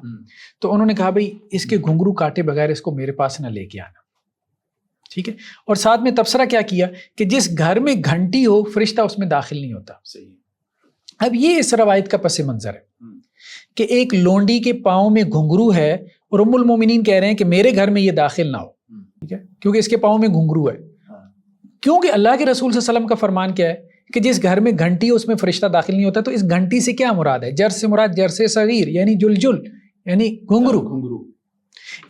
تو انہوں نے کہا بھئی اس کے گھنگرو کاٹے بغیر اس کو میرے پاس نہ لے کے آنا، ٹھیک ہے، اور ساتھ میں تبصرہ کیا کیا کہ جس گھر میں گھنٹی ہو فرشتہ اس میں داخل نہیں ہوتا۔ اب یہ اس روایت کا پس منظر ہے کہ ایک لونڈی کے پاؤں میں گھنگرو ہے اور ام المومنین کہہ رہے ہیں کہ میرے گھر میں یہ داخل نہ ہو، ٹھیک ہے، کیونکہ اس کے پاؤں میں گھنگرو ہے، کیونکہ اللہ کے رسول صلی اللہ علیہ وسلم کا فرمان کیا ہے کہ جس گھر میں گھنٹی ہو اس میں فرشتہ داخل نہیں ہوتا، تو اس گھنٹی سے کیا مراد ہے؟ جرس سے مراد جرس صغیر یعنی جلجل یعنی گھنگرو۔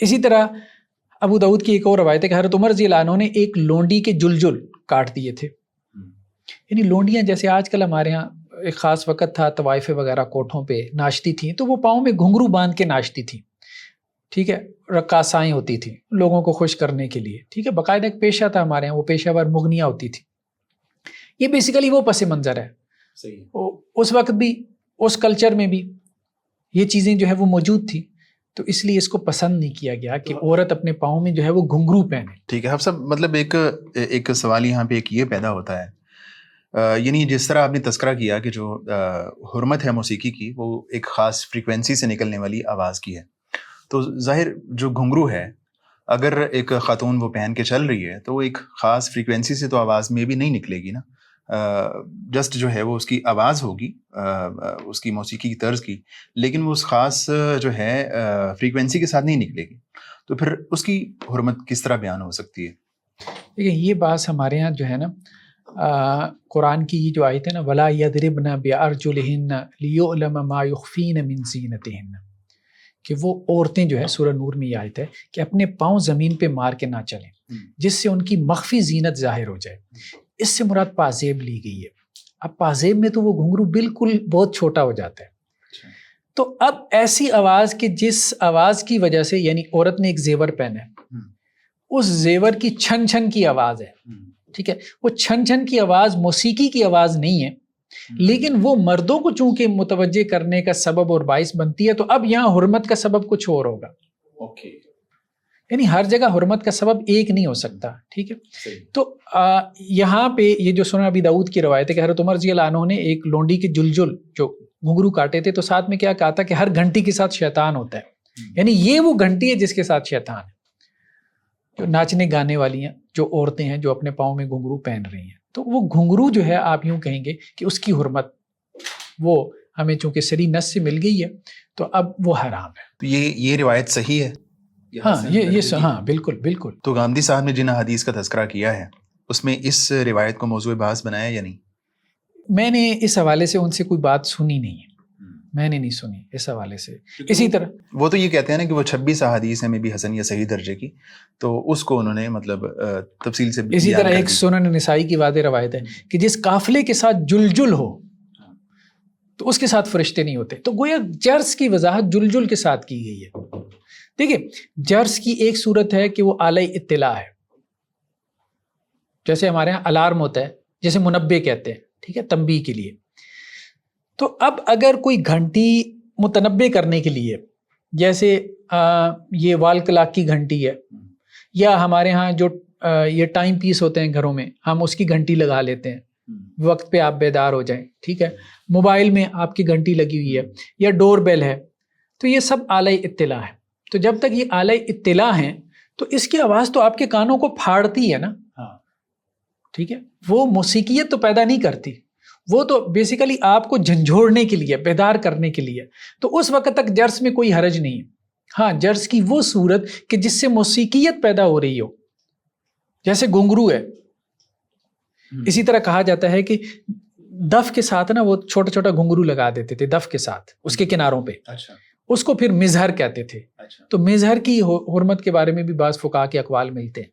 اسی طرح ابو داؤد کی ایک اور روایت ہے کہ حضرت عمر رضی اللہ عنہ نے ایک لونڈی کے جلجل کاٹ دیے تھے، یعنی لونڈیاں جیسے آج کل ہمارے ہاں ایک خاص وقت تھا طوائف وغیرہ کوٹھوں پہ ناچتی تھیں تو وہ پاؤں میں گھنگرو باندھ کے ناچتی تھیں، ٹھیک ہے، رقاصائیں ہوتی تھیں لوگوں کو خوش کرنے کے لیے، ٹھیک ہے، باقاعدہ ایک پیشہ تھا ہمارے یہاں، وہ پیشہ ور مغنیہ ہوتی تھی۔ یہ بیسیکلی وہ پس منظر ہے، اس وقت بھی اس کلچر میں بھی یہ چیزیں جو ہے وہ موجود تھی، تو اس لیے اس کو پسند نہیں کیا گیا کہ عورت اپنے پاؤں میں جو ہے وہ گھنگرو پہنے۔ ٹھیک ہے، حفصہ مطلب ایک سوال یہاں پہ ایک یہ پیدا ہوتا ہے، یعنی جس طرح آپ نے تذکرہ کیا کہ جو حرمت ہے موسیقی کی وہ ایک خاص فریکوینسی سے نکلنے والی آواز کی ہے، تو ظاہر جو گھنگرو ہے اگر ایک خاتون وہ پہن کے چل رہی ہے تو وہ ایک خاص فریکوینسی سے تو آواز میں بھی نہیں نکلے گی نا، جسٹ جو ہے وہ اس کی آواز ہوگی اس کی موسیقی کی طرز کی، لیکن وہ اس خاص جو ہے فریکوینسی کے ساتھ نہیں نکلے گی، تو پھر اس کی حرمت کس طرح بیان ہو سکتی ہے؟ دیکھیں یہ بات ہمارے ہاں جو ہے نا قرآن کی یہ جو آیت ہے نا وَلَا يَضْرِبْنَ بِأَرْجُلِهِنَّ لِيُعْلَمَ مَا يُخْفِينَ مِنْ زِينَتِهِنَّ، کہ وہ عورتیں جو ہے سورہ نور میں یہ آیت ہے کہ اپنے پاؤں زمین پہ مار کے نہ چلیں جس سے ان کی مخفی زینت ظاہر ہو جائے. اس سے مراد پازیب لی گئی ہے. اب پازیب میں تو وہ گھنگرو بالکل بہت چھوٹا ہو جاتا ہے. تو اب ایسی آواز کہ جس آواز کی وجہ سے یعنی عورت نے ایک زیور پہنا ہے, اس زیور کی چھن چھن کی آواز ہے, ٹھیک ہے, وہ چھن چھن کی آواز موسیقی کی آواز نہیں ہے, لیکن وہ مردوں کو چونکہ متوجہ کرنے کا سبب اور باعث بنتی ہے, تو اب یہاں حرمت کا سبب کچھ اور ہوگا. یعنی ہر جگہ حرمت کا سبب ایک نہیں ہو سکتا, ٹھیک ہے. تو یہاں پہ یہ جو سنن ابی داؤد کی روایت ہے کہ حضرت عمر رضی اللہ عنہ نے ایک لونڈی کے جلجل جو گھنگرو کاٹے تھے, تو ساتھ میں کیا کہا تھا کہ ہر گھنٹی کے ساتھ شیطان ہوتا ہے. یعنی یہ وہ گھنٹی ہے جس کے ساتھ شیطان ہے. جو ناچنے گانے والی ہیں, جو عورتیں ہیں جو اپنے پاؤں میں گھنگرو پہن رہی ہیں, تو وہ گھنگرو جو ہے آپ یوں کہیں گے کہ اس کی حرمت وہ ہمیں چونکہ صریح نص سے مل گئی ہے تو اب وہ حرام ہے. تو یہ روایت صحیح ہے؟ ہاں یہ ہاں بالکل بالکل. تو غامدی صاحب نے جن حدیث کا تذکرہ کیا ہے اس میں اس روایت کو موضوع بحث بنایا یا نہیں؟ میں نے اس حوالے سے ان سے کوئی بات سنی نہیں ہے, میں نے نہیں سنی اس حوالے سے. اسی طرح وہ تو یہ کہتے ہیں نا کہ وہ 26 احادیث ہیں میں بھی حسن یا صحیح درجے کی, تو اس کو انہوں نے مطلب تفصیل سے. اسی طرح ایک سنن نسائی کی واضح روایت ہے کہ جس قافلے کے ساتھ جلجل ہو تو اس کے ساتھ فرشتے نہیں ہوتے. تو گویا جرس کی وضاحت جلجل کے ساتھ کی گئی ہے. دیکھیں جرس کی ایک صورت ہے کہ وہ اعلی اطلاع ہے, جیسے ہمارے یہاں الارم ہوتا ہے, جیسے منبہ کہتے ہیں, ٹھیک ہے, تنبیہ کے لیے. تو اب اگر کوئی گھنٹی متنبہ کرنے کے لیے, جیسے یہ وال کلاک کی گھنٹی ہے, یا ہمارے ہاں جو یہ ٹائم پیس ہوتے ہیں گھروں میں, ہم اس کی گھنٹی لگا لیتے ہیں وقت پہ آپ بیدار ہو جائیں, ٹھیک ہے. موبائل میں آپ کی گھنٹی لگی ہوئی ہے یا ڈور بیل ہے, تو یہ سب اعلی اطلاع ہے. تو جب تک یہ اعلی اطلاع ہیں تو اس کی آواز تو آپ کے کانوں کو پھاڑتی ہے نا, ٹھیک ہے, وہ موسیقیت تو پیدا نہیں کرتی, وہ تو بیسیکلی آپ کو جھنجھوڑنے کے لیے, بیدار کرنے کے لیے. تو اس وقت تک جرس میں کوئی حرج نہیں ہے. ہاں جرس کی وہ صورت کہ جس سے موسیقیت پیدا ہو رہی ہو, جیسے گھنگرو ہے. اسی طرح کہا جاتا ہے کہ دف کے ساتھ نا وہ چھوٹا چھوٹا گھنگرو لگا دیتے تھے دف کے ساتھ اس کے کناروں پہ, اس کو پھر مزہر کہتے تھے. تو مزہر کی حرمت کے بارے میں بھی بعض فقہا کے اقوال ملتے ہیں.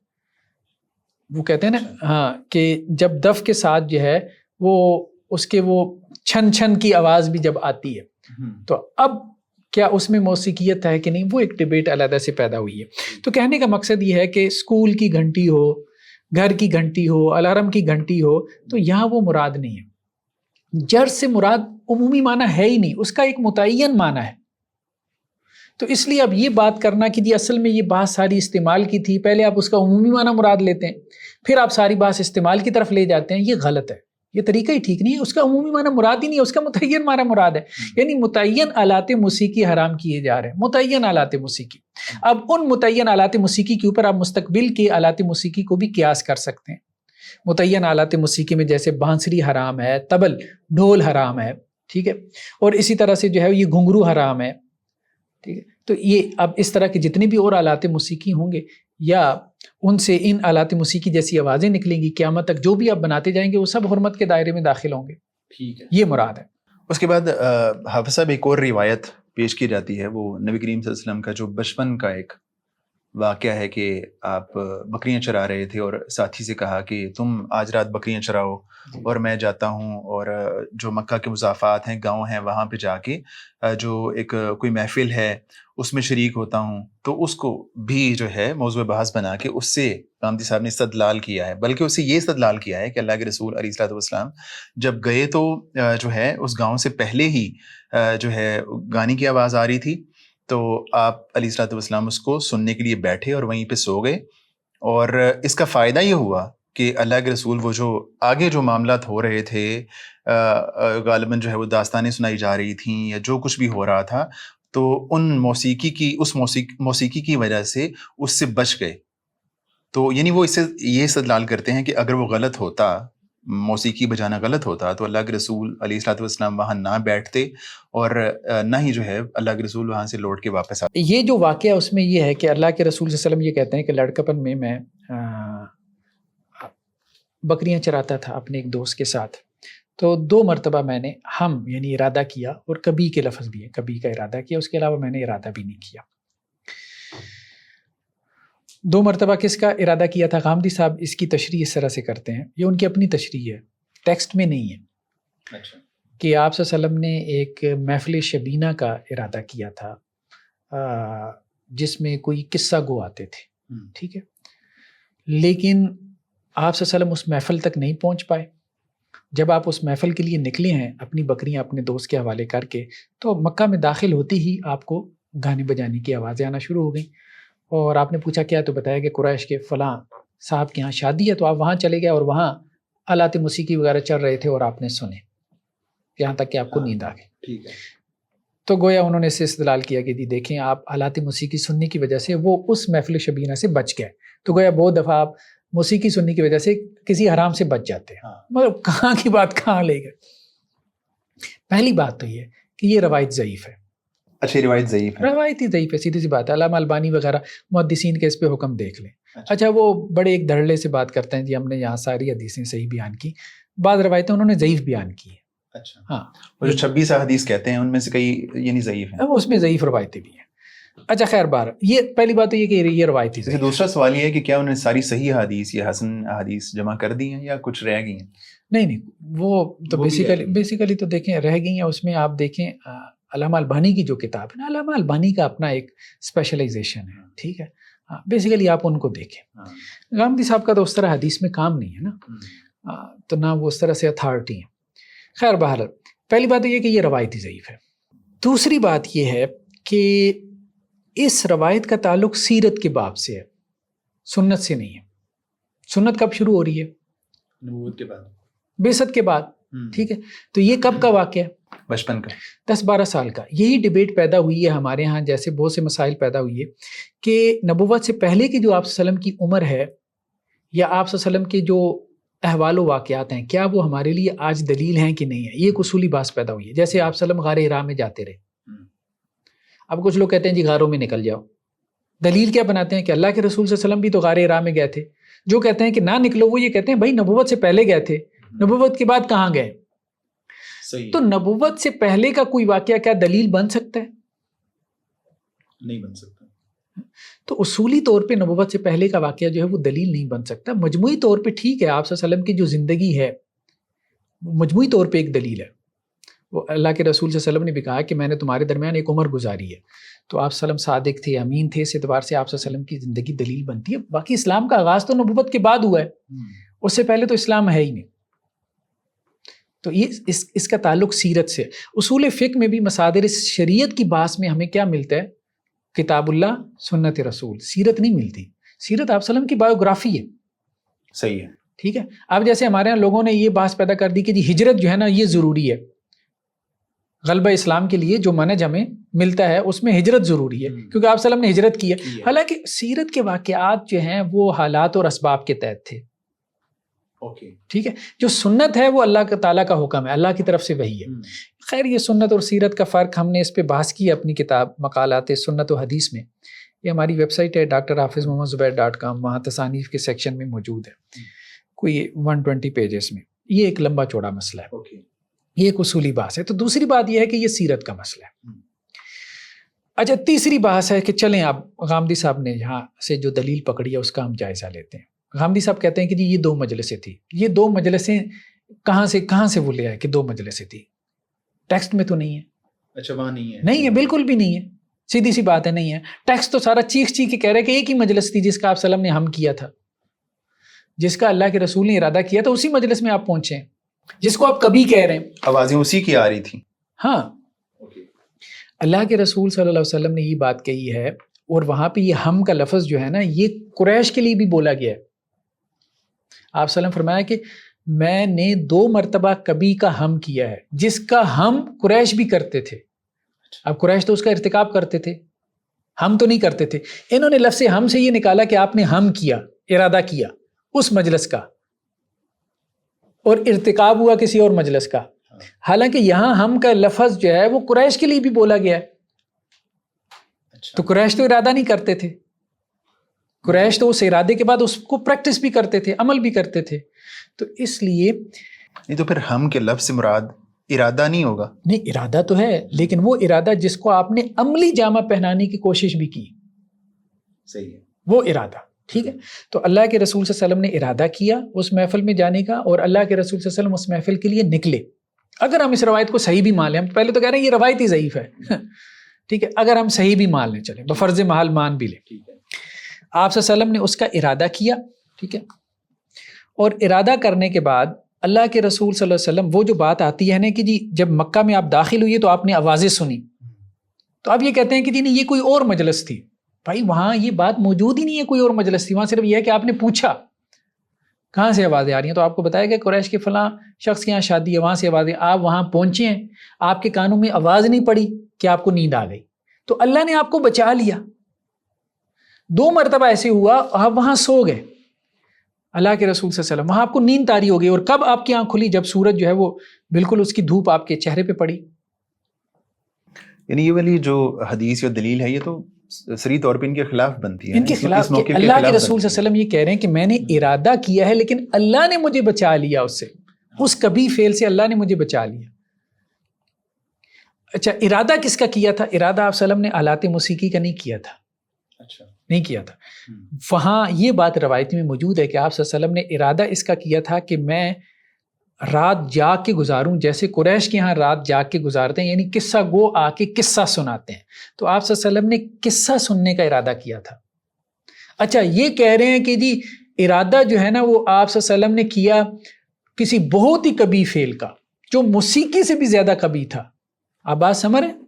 وہ کہتے ہیں نا ہاں کہ جب دف کے ساتھ جو ہے وہ اس کے وہ چھن چھن کی آواز بھی جب آتی ہے, تو اب کیا اس میں موسیقیت ہے کہ نہیں, وہ ایک ڈیبیٹ علیحدہ سے پیدا ہوئی ہے. تو کہنے کا مقصد یہ ہے کہ اسکول کی گھنٹی ہو, گھر کی گھنٹی ہو, الارم کی گھنٹی ہو, تو یہاں وہ مراد نہیں ہے. جرس سے مراد عمومی معنی ہے ہی نہیں, اس کا ایک متعین معنی ہے. تو اس لیے اب یہ بات کرنا کہ جی اصل میں یہ بات ساری استعمال کی تھی, پہلے آپ اس کا عمومی معنی مراد لیتے ہیں پھر آپ ساری بات استعمال کی طرف لے جاتے ہیں, یہ غلط ہے. یہ طریقہ ہی ٹھیک نہیں ہے. اس کا عمومی معنی مراد ہی نہیں ہے, اس کا متعین معنی مراد ہے. یعنی متعین آلات موسیقی حرام کیے جا رہے ہیں, متعین آلات موسیقی. اب ان متعین آلات موسیقی کے اوپر آپ مستقبل کے آلات موسیقی کو بھی قیاس کر سکتے ہیں. متعین آلات موسیقی میں جیسے بانسری حرام ہے, طبل ڈھول حرام ہے, ٹھیک ہے, اور اسی طرح سے جو ہے یہ گھنگرو حرام ہے, ٹھیک ہے. تو یہ اب اس طرح کے جتنے بھی اور آلات موسیقی ہوں گے یا ان سے ان آلات موسیقی جیسی آوازیں نکلیں گی, قیامت تک جو بھی آپ بناتے جائیں گے وہ سب حرمت کے دائرے میں داخل ہوں گے. ٹھیک ہے, یہ مراد ہے. اس کے بعد حافظ صاحب ایک اور روایت پیش کی جاتی ہے, وہ نبی کریم صلی اللہ علیہ وسلم کا جو بچپن کا ایک واقعہ ہے کہ آپ بکریاں چرا رہے تھے اور ساتھی سے کہا کہ تم آج رات بکریاں چراؤ اور میں جاتا ہوں اور جو مکہ کے مضافات ہیں, گاؤں ہیں, وہاں پہ جا کے جو ایک کوئی محفل ہے اس میں شریک ہوتا ہوں. تو اس کو بھی جو ہے موضوع بحث بنا کے اس سے غامدی صاحب نے استدلال کیا ہے, بلکہ اس سے یہ استدلال کیا ہے کہ اللہ کے رسول علیہ الصلوۃ والسلام جب گئے تو جو ہے اس گاؤں سے پہلے ہی جو ہے گانے کی آواز آ رہی تھی, تو آپ علیہ الصلوۃ والسلام اس کو سننے کے لیے بیٹھے اور وہیں پہ سو گئے. اور اس کا فائدہ یہ ہوا کہ اللہ کے رسول وہ جو آگے جو معاملات ہو رہے تھے, غالباً جو ہے وہ داستانیں سنائی جا رہی تھیں یا جو کچھ بھی ہو رہا تھا, تو ان موسیقی کی وجہ سے اس سے بچ گئے. تو یعنی وہ اس سے یہ استدلال کرتے ہیں کہ اگر وہ غلط ہوتا, موسیقی بجانا غلط ہوتا, تو اللہ کے رسول علیہ الصلوۃ والسلام وہاں نہ بیٹھتے اور نہ ہی جو ہے اللہ کے رسول وہاں سے لوٹ کے واپس آتے. یہ جو واقعہ اس میں یہ ہے کہ اللہ کے رسول صلی اللہ علیہ وسلم یہ کہتے ہیں کہ لڑکپن میں بکریاں چراتا تھا اپنے ایک دوست کے ساتھ. تو 2 مرتبہ میں نے ہم یعنی ارادہ کیا، اور کبھی کے لفظ بھی ہے، کبھی کا ارادہ کیا، اس کے علاوہ میں نے ارادہ بھی نہیں کیا۔ 2 مرتبہ کس کا ارادہ کیا تھا؟ غامدی صاحب اس کی تشریح اس طرح سے کرتے ہیں، یہ ان کی اپنی تشریح ہے، ٹیکسٹ میں نہیں ہے، اچھا، کہ آپ صلی اللہ علیہ وسلم نے ایک محفل شبینہ کا ارادہ کیا تھا جس میں کوئی قصہ گو آتے تھے، ٹھیک ہے، لیکن آپ صلی اللہ علیہ وسلم اس محفل تک نہیں پہنچ پائے۔ جب آپ اس محفل کے لیے نکلے ہیں اپنی بکریاں اپنے دوست کے حوالے کر کے، تو مکہ میں داخل ہوتی ہی آپ کو گانے بجانے کی آوازیں آنا شروع ہو گئیں، اور آپ نے پوچھا کیا؟ تو بتایا کہ قریش کے فلاں صاحب کے ہاں شادی ہے، تو آپ وہاں چلے گئے اور وہاں آلات موسیقی وغیرہ چل رہے تھے اور آپ نے سنے یہاں تک کہ آپ کو نیند آ گئی۔ ٹھیک ہے، تو گویا انہوں نے اسے استدلال کیا کہ جی دیکھیں آپ آلات موسیقی سننے کی وجہ سے وہ اس محفل شبینہ سے بچ گئے، تو گویا بہت دفعہ آپ موسیقی سننے کی وجہ سے کسی حرام سے بچ جاتے ہیں، مگر کہاں کی بات کہاں لے گئے۔ پہلی بات تو یہ کہ یہ روایت ضعیف ہے۔ اچھی روایت ضعیف ہے، روایت ہی ضعیف ہے، سیدھی سی بات ہے، علامہ البانی وغیرہ محدثین کے اس پہ حکم دیکھ لیں۔ اچھا وہ بڑے ایک دھڑلے سے بات کرتے ہیں جی ہم نے یہاں ساری حدیثیں صحیح بیان کی، بعض روایتیں انہوں نے ضعیف بیان کی ہے۔ اچھا، ہاں، وہ جو 26 احادیث کہتے ہیں ان میں سے کئی یعنی ضعیف ہیں، اس میں ضعیف روایتیں بھی ہیں۔ اچھا خیر بار، یہ پہلی بات تو یہ کہ یہ روایتی جیسے ضعیف ہے۔ دوسرا سوال یہ ہے کہ کیا انہوں نے ساری صحیح احادیث یا حسن احادیث جمع کر دی ہیں یا کچھ رہ گئی ہیں؟ نہیں وہ تو وہ بھی ہے۔ بیسیکلی تو دیکھیں رہ گئی ہیں، اس میں آپ دیکھیں علامہ البانی کی جو کتاب ہے نا، علامہ البانی کا اپنا ایک اسپیشلائزیشن ہے، ٹھیک ہے، بیسیکلی آپ ان کو دیکھیں۔ غامدی صاحب کا تو اس طرح حدیث میں کام نہیں ہے نا، تو نہ وہ اس طرح سے اتھارٹی ہیں۔ خیر بہرحال پہلی بات یہ کہ یہ روایتی ضعیف ہے۔ دوسری بات یہ ہے کہ اس روایت کا تعلق سیرت کے باب سے ہے، سنت سے نہیں ہے۔ سنت کب شروع ہو رہی ہے؟ نبوت کے بعد، بعثت کے بعد، ٹھیک ہے، تو یہ کب کا واقعہ ہے؟ بچپن کا، 10-12 سال کا۔ یہی ڈیبیٹ پیدا ہوئی ہے ہمارے ہاں، جیسے بہت سے مسائل پیدا ہوئی ہے کہ نبوت سے پہلے کی جو آپ صلی اللہ علیہ وسلم کی عمر ہے یا آپ صلی اللہ علیہ وسلم کے جو احوال و واقعات ہیں، کیا وہ ہمارے لیے آج دلیل ہیں کہ نہیں ہے؟ یہ ایک اصولی بحث پیدا ہوئی ہے۔ جیسے آپ صلی اللہ علیہ وسلم غار حرا میں جاتے رہے، اب کچھ لوگ کہتے ہیں جی غاروں میں نکل جاؤ، دلیل کیا بناتے ہیں کہ اللہ کے رسول صلی اللہ علیہ وسلم بھی تو غار حرا میں گئے تھے۔ جو کہتے ہیں کہ نہ نکلو وہ یہ کہتے ہیں بھائی نبوت سے پہلے گئے تھے، نبوت کے بعد کہاں گئے؟ تو نبوت سے پہلے کا کوئی واقعہ کیا دلیل بن سکتا ہے؟ نہیں بن سکتا۔ تو اصولی طور پہ نبوت سے پہلے کا واقعہ جو ہے وہ دلیل نہیں بن سکتا۔ مجموعی طور پہ ٹھیک ہے، آپ صلی اللہ علیہ وسلم کی جو زندگی ہے مجموعی طور پہ ایک دلیل ہے۔ وہ اللہ کے رسول صلی اللہ علیہ وسلم نے بھی کہا کہ میں نے تمہارے درمیان ایک عمر گزاری ہے، تو آپ صلی اللہ علیہ وسلم صادق تھے، امین تھے، اس اعتبار سے آپ صلی اللہ علیہ وسلم کی زندگی دلیل بنتی ہے۔ باقی اسلام کا آغاز تو نبوت کے بعد ہوا ہے، اس سے پہلے تو اسلام ہے ہی نہیں۔ تو یہ اس کا تعلق سیرت سے۔ اصول فقہ میں بھی مصادر شریعت کی بحث میں ہمیں کیا ملتا ہے؟ کتاب اللہ، سنت رسول، سیرت نہیں ملتی۔ سیرت آپ صلی اللہ علیہ وسلم کی بایوگرافی ہے، صحیح ہے، ٹھیک ہے۔ اب جیسے ہمارے یہاں لوگوں نے یہ بحث پیدا کر دی کہ جی ہجرت جو ہے نا یہ ضروری ہے، غلبہ اسلام کے لیے جو منہج ہمیں ملتا ہے اس میں ہجرت ضروری ہے کیونکہ آپ صلی اللہ علیہ وسلم نے ہجرت کی ہے۔ حالانکہ سیرت کے واقعات جو ہیں وہ حالات اور اسباب کے تحت تھے، ٹھیک ہے۔ جو سنت ہے وہ اللہ تعالیٰ کا حکم ہے، اللہ کی طرف سے وحی ہے۔ خیر یہ سنت اور سیرت کا فرق ہم نے اس پہ بحث کی اپنی کتاب مقالات سنت و حدیث میں، یہ ہماری ویب سائٹ ہے drhafizmohammadzubیر.com، وہاں تصانیف کے سیکشن میں موجود ہے، کوئی 120 پیجز میں۔ یہ ایک لمبا چوڑا مسئلہ ہے، یہ ایک اصولی بحث ہے۔ تو دوسری بات یہ ہے کہ یہ سیرت کا مسئلہ ہے۔ اچھا تیسری بحث ہے کہ چلیں اب غامدی صاحب نے یہاں سے جو دلیل پکڑی ہے اس کا ہم جائزہ لیتے ہیں۔ غامدی صاحب کہتے ہیں کہ جی یہ 2 مجلسیں تھی، یہ 2 مجلسیں کہاں سے وہ لے آئے کہ 2 مجلسیں تھی؟ ٹیکسٹ میں تو نہیں ہے۔ اچھا وہاں نہیں ہے؟ نہیں ہے، بالکل بھی نہیں ہے، سیدھی سی بات ہے، نہیں ہے۔ ٹیکسٹ تو سارا چیخ کے کہہ رہے کہ ایک ہی مجلس تھی جس کا آپ صلی اللہ علیہ وسلم نے ہم کیا تھا، جس کا اللہ کے رسول نے ارادہ کیا تھا، اسی مجلس میں آپ پہنچے ہیں جس کو آپ کبھی کہہ رہے ہیں، آوازیں اسی کی آ رہی تھی۔ ہاں، اللہ کے رسول صلی اللہ علیہ وسلم نے یہ بات کہی ہے، اور وہاں پہ یہ ہم کا لفظ جو ہے نا یہ قریش کے لیے بھی بولا گیا ہے۔ آپ صلی اللہ علیہ وسلم فرمایا کہ میں نے 2 مرتبہ کبھی کا ہم کیا ہے، جس کا ہم قریش بھی کرتے تھے۔ اب قریش تو اس کا ارتکاب کرتے تھے، ہم تو نہیں کرتے تھے۔ انہوں نے لفظ ہم سے یہ نکالا کہ آپ نے ہم کیا، ارادہ کیا اس مجلس کا، اور ارتکاب ہوا کسی اور مجلس کا۔ حالانکہ یہاں ہم کا لفظ جو ہے وہ قریش کے لیے بھی بولا گیا ہے۔ تو قریش تو ارادہ نہیں کرتے تھے، قریش تو اس ارادے کے بعد اس کو پریکٹس بھی کرتے تھے، عمل بھی کرتے تھے۔ تو اس لیے نہیں تو پھر ہم کے لفظ سے مراد ارادہ نہیں ہوگا؟ نہیں، ارادہ تو ہے، لیکن وہ ارادہ جس کو آپ نے عملی جامہ پہنانے کی کوشش بھی کی، صحیح ہے، وہ ارادہ، ٹھیک ہے؟ تو اللہ کے رسول صلی اللہ علیہ وسلم نے ارادہ کیا اس محفل میں جانے کا، اور اللہ کے رسول صلی اللہ علیہ وسلم اس محفل کے لیے نکلے۔ اگر ہم اس روایت کو صحیح بھی مان لیں، ہم پہلے تو کہہ رہے ہیں یہ روایت ہی ضعیف ہے، ٹھیک ہے، اگر ہم صحیح بھی مان لیں، چلیں بفرض محال مان بھی لیں، آپ صلی اللہ علیہ وسلم نے اس کا ارادہ کیا، ٹھیک ہے، اور ارادہ کرنے کے بعد اللہ کے رسول صلی اللہ علیہ وسلم، وہ جو بات آتی ہے نا کہ جی جب مکہ میں آپ داخل ہوئے تو آپ نے آوازیں سنی، تو آپ یہ کہتے ہیں کہ جی نہیں یہ کوئی اور مجلس تھی۔ بھائی وہاں یہ بات موجود ہی نہیں ہے کوئی اور مجلس تھی، وہاں صرف یہ ہے کہ آپ نے پوچھا کہاں سے آوازیں آ رہی ہیں، تو آپ کو بتایا کہ قریش کے فلاں شخص کے یہاں شادی ہے، وہاں سے آوازیں، آپ وہاں پہنچے ہیں، آپ کے کانوں میں آواز نہیں پڑی کہ آپ کو نیند آ گئی، تو اللہ نے آپ کو بچا لیا۔ 2 مرتبہ ایسے ہوا آپ وہاں سو گئے، اللہ کے رسول صلی اللہ علیہ وسلم، وہاں آپ کو نیند طاری ہو گئی، اور کب آپ کی آنکھ کھلی؟ جب سورج جو ہے وہ بالکل اس کی دھوپ آپ کے چہرے پہ پڑی۔ یعنی یہ والی جو حدیث یا دلیل ہے یہ تو صریح طور پہ ان کے خلاف بنتی ہے، ان کے خلاف کہ اللہ کے رسول صلی اللہ علیہ وسلم یہ کہہ رہے ہیں کہ میں نے ارادہ کیا ہے لیکن اللہ نے مجھے بچا لیا اس سے، اس کبھی فعل سے اللہ نے مجھے بچا لیا۔ اچھا، ارادہ کس کا کیا تھا؟ ارادہ آپ صلی اللہ علیہ وسلم نے آلات موسیقی کا نہیں کیا تھا، اچھا نہیں کیا تھا۔ وہاں یہ بات روایت میں موجود ہے کہ آپ صلی اللہ علیہ وسلم نے ارادہ اس کا کیا تھا کہ میں رات جاگ کے گزاروں، جیسے قریش کے ہاں رات جاگ کے گزارتے ہیں، یعنی قصہ گو آ کے قصہ سناتے ہیں، تو آپ صلی اللہ علیہ وسلم نے قصہ سننے کا ارادہ کیا تھا۔ اچھا، یہ کہہ رہے ہیں کہ جی ارادہ جو ہے نا وہ آپ صلی اللہ علیہ وسلم نے کیا کسی بہت ہی کبھی فعل کا جو موسیقی سے بھی زیادہ کبھی تھا۔ آپ بات سمجھ رہے ہیں؟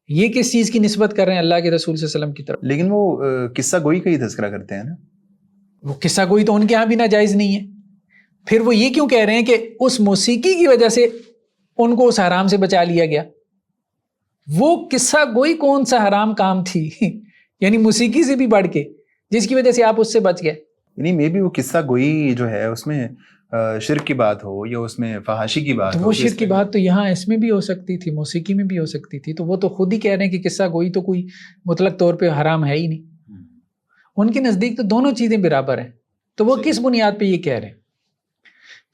یہ کس چیز کی نسبت کر رہے ہیں؟ اللہ کے رسول صلی اللہ علیہ وسلم کی طرف۔ لیکن وہ قصہ گوئی کا ہی تذکرہ کرتے ہیں نا، وہ قصہ گوئی تو ان کے ہاں بھی ناجائز نہیں ہے، پھر وہ یہ کیوں کہہ رہے ہیں کہ اس موسیقی کی وجہ سے ان کو اس حرام سے بچا لیا گیا؟ وہ قصہ گوئی کون سا حرام کام تھی یعنی موسیقی سے بھی بڑھ کے، جس کی وجہ سے آپ اس سے بچ گئے؟ یعنی میں بھی وہ قصہ گوئی جو ہے اس میں شرک کی بات ہو یا اس میں فحاشی کی بات ہو، وہ شرک کی بات تو یہاں اس میں بھی ہو سکتی تھی، موسیقی میں بھی ہو سکتی تھی، تو وہ تو خود ہی کہہ رہے ہیں کہ قصہ گوئی تو کوئی مطلق طور پہ حرام ہے ہی نہیں، ان کے نزدیک تو دونوں چیزیں برابر ہیں، تو وہ کس بنیاد پہ یہ کہہ رہے ہیں؟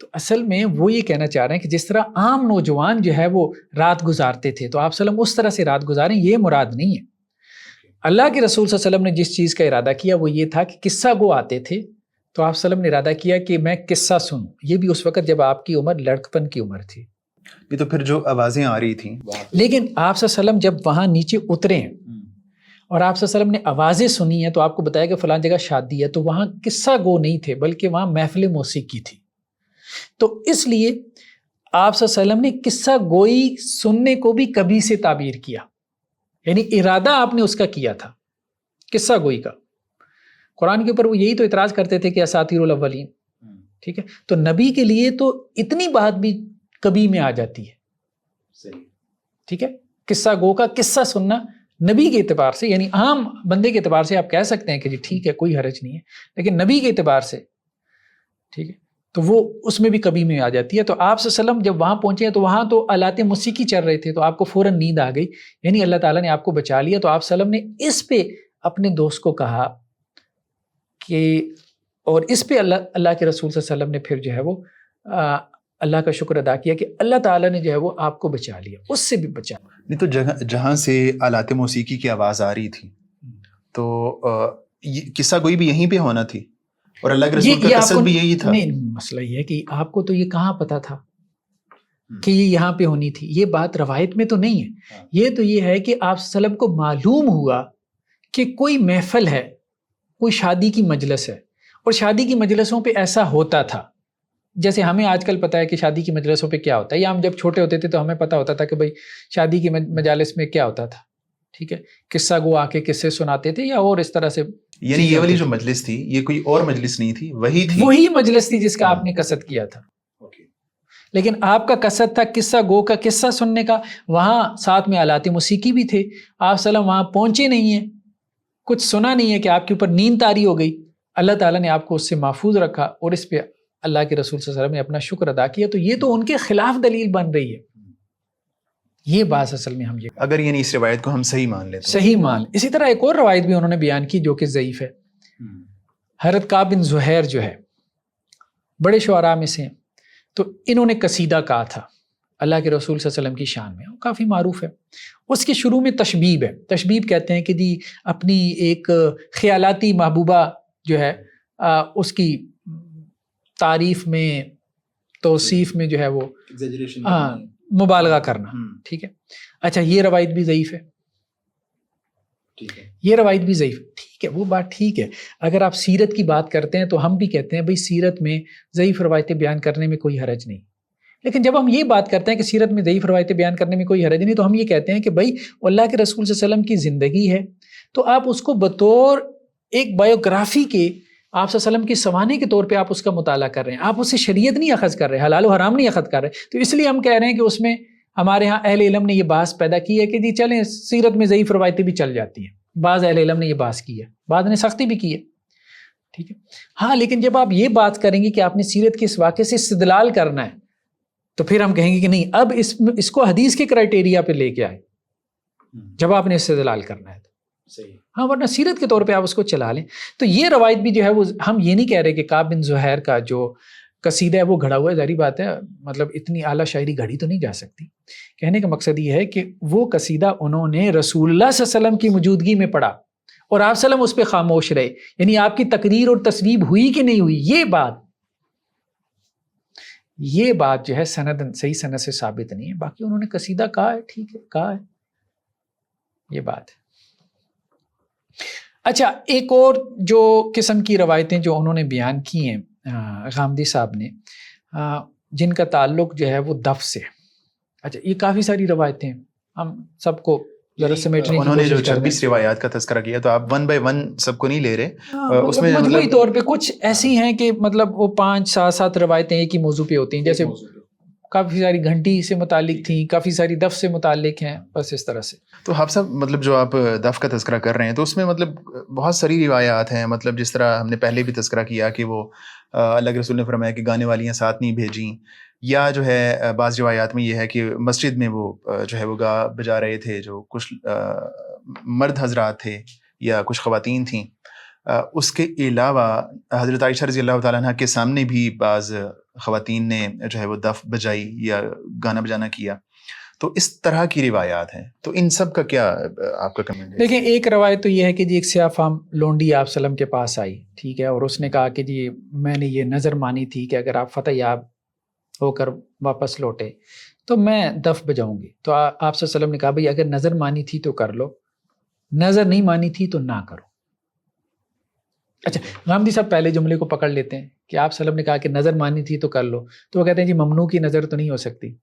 تو اصل میں وہ یہ کہنا چاہ رہے ہیں کہ جس طرح عام نوجوان جو ہے وہ رات گزارتے تھے تو آپ صلی اللہ علیہ وسلم اس طرح سے رات گزاریں، یہ مراد نہیں ہے۔ اللہ کے رسول صلی اللہ علیہ وسلم نے جس چیز کا ارادہ کیا وہ یہ تھا کہ قصہ گو آتے تھے، تو آپ صلی اللہ علیہ وسلم نے ارادہ کیا کہ میں قصہ سنوں، یہ بھی اس وقت جب آپ کی عمر لڑکپن کی عمر تھی۔ یہ تو پھر جو آوازیں آ رہی تھیں، لیکن آپ صلی اللہ علیہ وسلم جب وہاں نیچے اترے ہیں اور آپ صلی اللہ علیہ وسلم نے آوازیں سنی ہیں تو آپ کو بتایا کہ فلاں جگہ شادی ہے، تو وہاں قصہ گو نہیں تھے بلکہ وہاں محفل موسیقی تھی، تو اس لیے آپ صلی اللہ علیہ وسلم نے قصہ گوئی سننے کو بھی کبھی سے تعبیر کیا، یعنی ارادہ آپ نے اس کا کیا تھا قصہ گوئی کا۔ قرآن کے اوپر وہ یہی تو اعتراض کرتے تھے کہ اساطیر الاولین، ٹھیک ہے، تو نبی کے لیے تو اتنی بات بھی کبھی میں آ جاتی ہے، ٹھیک ہے، قصہ گو کا قصہ سننا نبی کے اعتبار سے، یعنی عام بندے کے اعتبار سے آپ کہہ سکتے ہیں کہ جی ٹھیک ہے کوئی حرج نہیں ہے، لیکن نبی کے اعتبار سے، ٹھیک ہے، تو وہ اس میں بھی کبھی میں آ جاتی ہے۔ تو آپ صلی اللہ علیہ وسلم جب وہاں پہنچے ہیں تو وہاں تو آلات موسیقی چل رہے تھے، تو آپ کو فوراً نیند آ گئی، یعنی اللہ تعالیٰ نے آپ کو بچا لیا۔ تو آپ صلی اللہ علیہ وسلم نے اس پہ اپنے دوست کو کہا کہ، اور اس پہ اللہ کے رسول صلی اللہ علیہ وسلم نے پھر جو ہے وہ اللہ کا شکر ادا کیا کہ اللہ تعالیٰ نے جو ہے وہ آپ کو بچا لیا، اس سے بھی بچا۔ نہیں تو جہاں سے آلات موسیقی کی آواز آ رہی تھی تو قصہ گوئی بھی یہیں پہ ہونا تھی، اور اللہ کے رسول کا قصد بھی یہی تھا۔ نہیں، مسئلہ یہ ہے کہ آپ کو تو یہ کہاں پتا تھا کہ یہ یہاں پہ ہونی تھی؟ یہ بات روایت میں تو نہیں ہے، یہ تو یہ ہے کہ آپ صلی اللہ علیہ وسلم کو معلوم ہوا کہ کوئی محفل ہے، کوئی شادی کی مجلس ہے، اور شادی کی مجلسوں پہ ایسا ہوتا تھا جیسے ہمیں آج کل پتہ ہے کہ شادی کی مجلسوں پہ کیا ہوتا ہے، یا ہم جب چھوٹے ہوتے تھے تو ہمیں پتہ ہوتا تھا کہ بھائی شادی کی مجالس میں کیا ہوتا تھا، ٹھیک ہے، قصہ گو آ کے قصے سناتے تھے یا اور اس طرح سے۔ یعنی یہ والی جو مجلس تھی یہ کوئی اور مجلس نہیں تھی، وہی مجلس تھی جس کا آپ نے قصد کیا تھا، لیکن آپ کا قصد تھا قصہ گو کا قصہ سننے کا، وہاں ساتھ میں آلات موسیقی بھی تھے، آپ صلی اللہ علیہ وسلم وہاں پہنچے نہیں ہیں، کچھ سنا نہیں ہے کہ آپ کے اوپر نیند طاری ہو گئی، اللہ تعالیٰ نے آپ کو اس سے محفوظ رکھا، اور اس پہ اللہ کے رسول صلی اللہ علیہ وسلم نے اپنا شکر ادا کیا۔ تو یہ تو ان کے خلاف دلیل بن رہی ہے، یہ بات اصل میں ہم یہ اگر یعنی اس روایت کو ہم صحیح مان لیں تو صحیح مان۔ اسی طرح ایک اور روایت بھی انہوں نے بیان کی جو کہ ضعیف ہے، حضرت کعب بن زہیر جو ہے بڑے شعراء میں سے ہیں، تو انہوں نے قصیدہ کہا تھا اللہ کے رسول صلی اللہ علیہ وسلم کی شان میں، کافی معروف ہے. اس کے شروع میں تشبیب ہے. تشبیب کہتے ہیں کہ جی اپنی ایک خیالاتی محبوبہ جو ہے اس کی تعریف میں، توصیف میں جو ہے وہ مبالغہ کرنا. ٹھیک ہے. اچھا یہ روایت بھی ضعیف ہے. یہ روایت بھی ضعیف. ٹھیک ہے، وہ بات ٹھیک ہے. اگر آپ سیرت کی بات کرتے ہیں تو ہم بھی کہتے ہیں بھئی سیرت میں ضعیف روایتیں بیان کرنے میں کوئی حرج نہیں. لیکن جب ہم یہ بات کرتے ہیں کہ سیرت میں ضعیف روایتیں بیان کرنے میں کوئی حرج نہیں، تو ہم یہ کہتے ہیں کہ بھئی اللہ کے رسول صلی اللہ علیہ وسلم کی زندگی ہے تو آپ اس کو بطور ایک بایوگرافی کے، آپ صلی اللہ علیہ وسلم کی سوانے کے طور پہ آپ اس کا مطالعہ کر رہے ہیں. آپ اس سے شریعت نہیں اخذ کر رہے، حلال و حرام نہیں اخذ کر رہے. تو اس لیے ہم کہہ رہے ہیں کہ اس میں ہمارے ہاں اہل علم نے یہ بحث پیدا کی ہے کہ جی چلیں سیرت میں ضعیف روایتیں بھی چل جاتی ہیں. بعض اہل علم نے یہ بحث کی ہے، بعض نے سختی بھی کی ہے. ٹھیک ہے. ہاں لیکن جب آپ یہ بات کریں گے کہ آپ نے سیرت کے اس واقعے سے استدلال کرنا ہے تو پھر ہم کہیں گے کہ نہیں، اب اس کو حدیث کے کرائٹیریا پہ لے کے آئے جب آپ نے استدلال کرنا ہے. صحیح. ہاں ورنہ سیرت کے طور پہ آپ اس کو چلا لیں. تو یہ روایت بھی جو ہے وہ، ہم یہ نہیں کہہ رہے کہ کعب بن زہیر کا جو قصیدہ ہے وہ گھڑا ہوا ہے. ظاہری بات ہے، مطلب اتنی اعلیٰ شاعری گھڑی تو نہیں جا سکتی. کہنے کا مقصد یہ ہے کہ وہ قصیدہ انہوں نے رسول اللہ صلی اللہ علیہ وسلم کی موجودگی میں پڑھا اور آپ صلی اللہ علیہ وسلم اس پہ خاموش رہے. یعنی آپ کی تقریر اور تصویب ہوئی کہ نہیں ہوئی، یہ بات جو ہے صحیح سند سے ثابت نہیں ہے. باقی انہوں نے قصیدہ کہا ہے، ٹھیک ہے، کہا ہے، یہ بات ہے. اچھا ایک اور جو قسم کی روایتیں جو انہوں نے بیان کی ہیں غامدی صاحب نے، جن کا تعلق جو ہے وہ دف سے. اچھا یہ کافی ساری روایتیں ہم سب کو ذرا سمیٹنے کی انہوں نے جو کوشش کر رہے ہیں. 26 روایات کا تذکرہ کیا تو آپ ون بائی ون سب کو نہیں لے رہے. اس میں مجموعی طور پہ کچھ ایسی ہیں کہ مطلب وہ 5-7 روایتیں ایک ہی موضوع پہ ہوتی ہیں. جیسے کافی ساری گھنٹی سے متعلق تھیں، کافی ساری دف سے متعلق ہیں، بس اس طرح سے. تو آپ صاحب مطلب جو آپ دف کا تذکرہ کر رہے ہیں تو اس میں مطلب بہت ساری روایات ہیں. مطلب جس طرح ہم نے پہلے بھی تذکرہ کیا کہ وہ اللہ کے رسول نے فرمایا کہ گانے والیاں ساتھ نہیں بھیجیں، یا جو ہے بعض روایات میں یہ ہے کہ مسجد میں وہ جو ہے وہ گا بجا رہے تھے، جو کچھ مرد حضرات تھے یا کچھ خواتین تھیں. اس کے علاوہ حضرت عائشہ رضی اللہ تعالیٰ عنہ کے سامنے بھی بعض خواتین نے جو ہے وہ دف بجائی یا گانا بجانا کیا. تو اس طرح کی روایات ہیں، تو ان سب کا کیا آپ کا کمنٹ ہے؟ دیکھیں ایک روایت تو یہ ہے کہ جی ایک سیاہ فام لونڈی آپ وسلم کے پاس آئی، ٹھیک ہے، اور اس نے کہا کہ جی میں نے یہ نظر مانی تھی کہ اگر آپ فتح یاب ہو کر واپس لوٹے تو میں دف بجاؤں گی. تو آپ صلی اللہ علیہ وسلم نے کہا بھئی اگر نظر مانی تھی تو کر لو، نظر نہیں مانی تھی تو نہ کرو. اچھا غامدی صاحب پہلے جملے کو پکڑ لیتے ہیں کہ آپ صلی اللہ علیہ وسلم نے کہا کہ نظر مانی تھی تو کر لو، تو وہ کہتے ہیں جی ممنوع کی نظر تو نہیں ہو سکتی.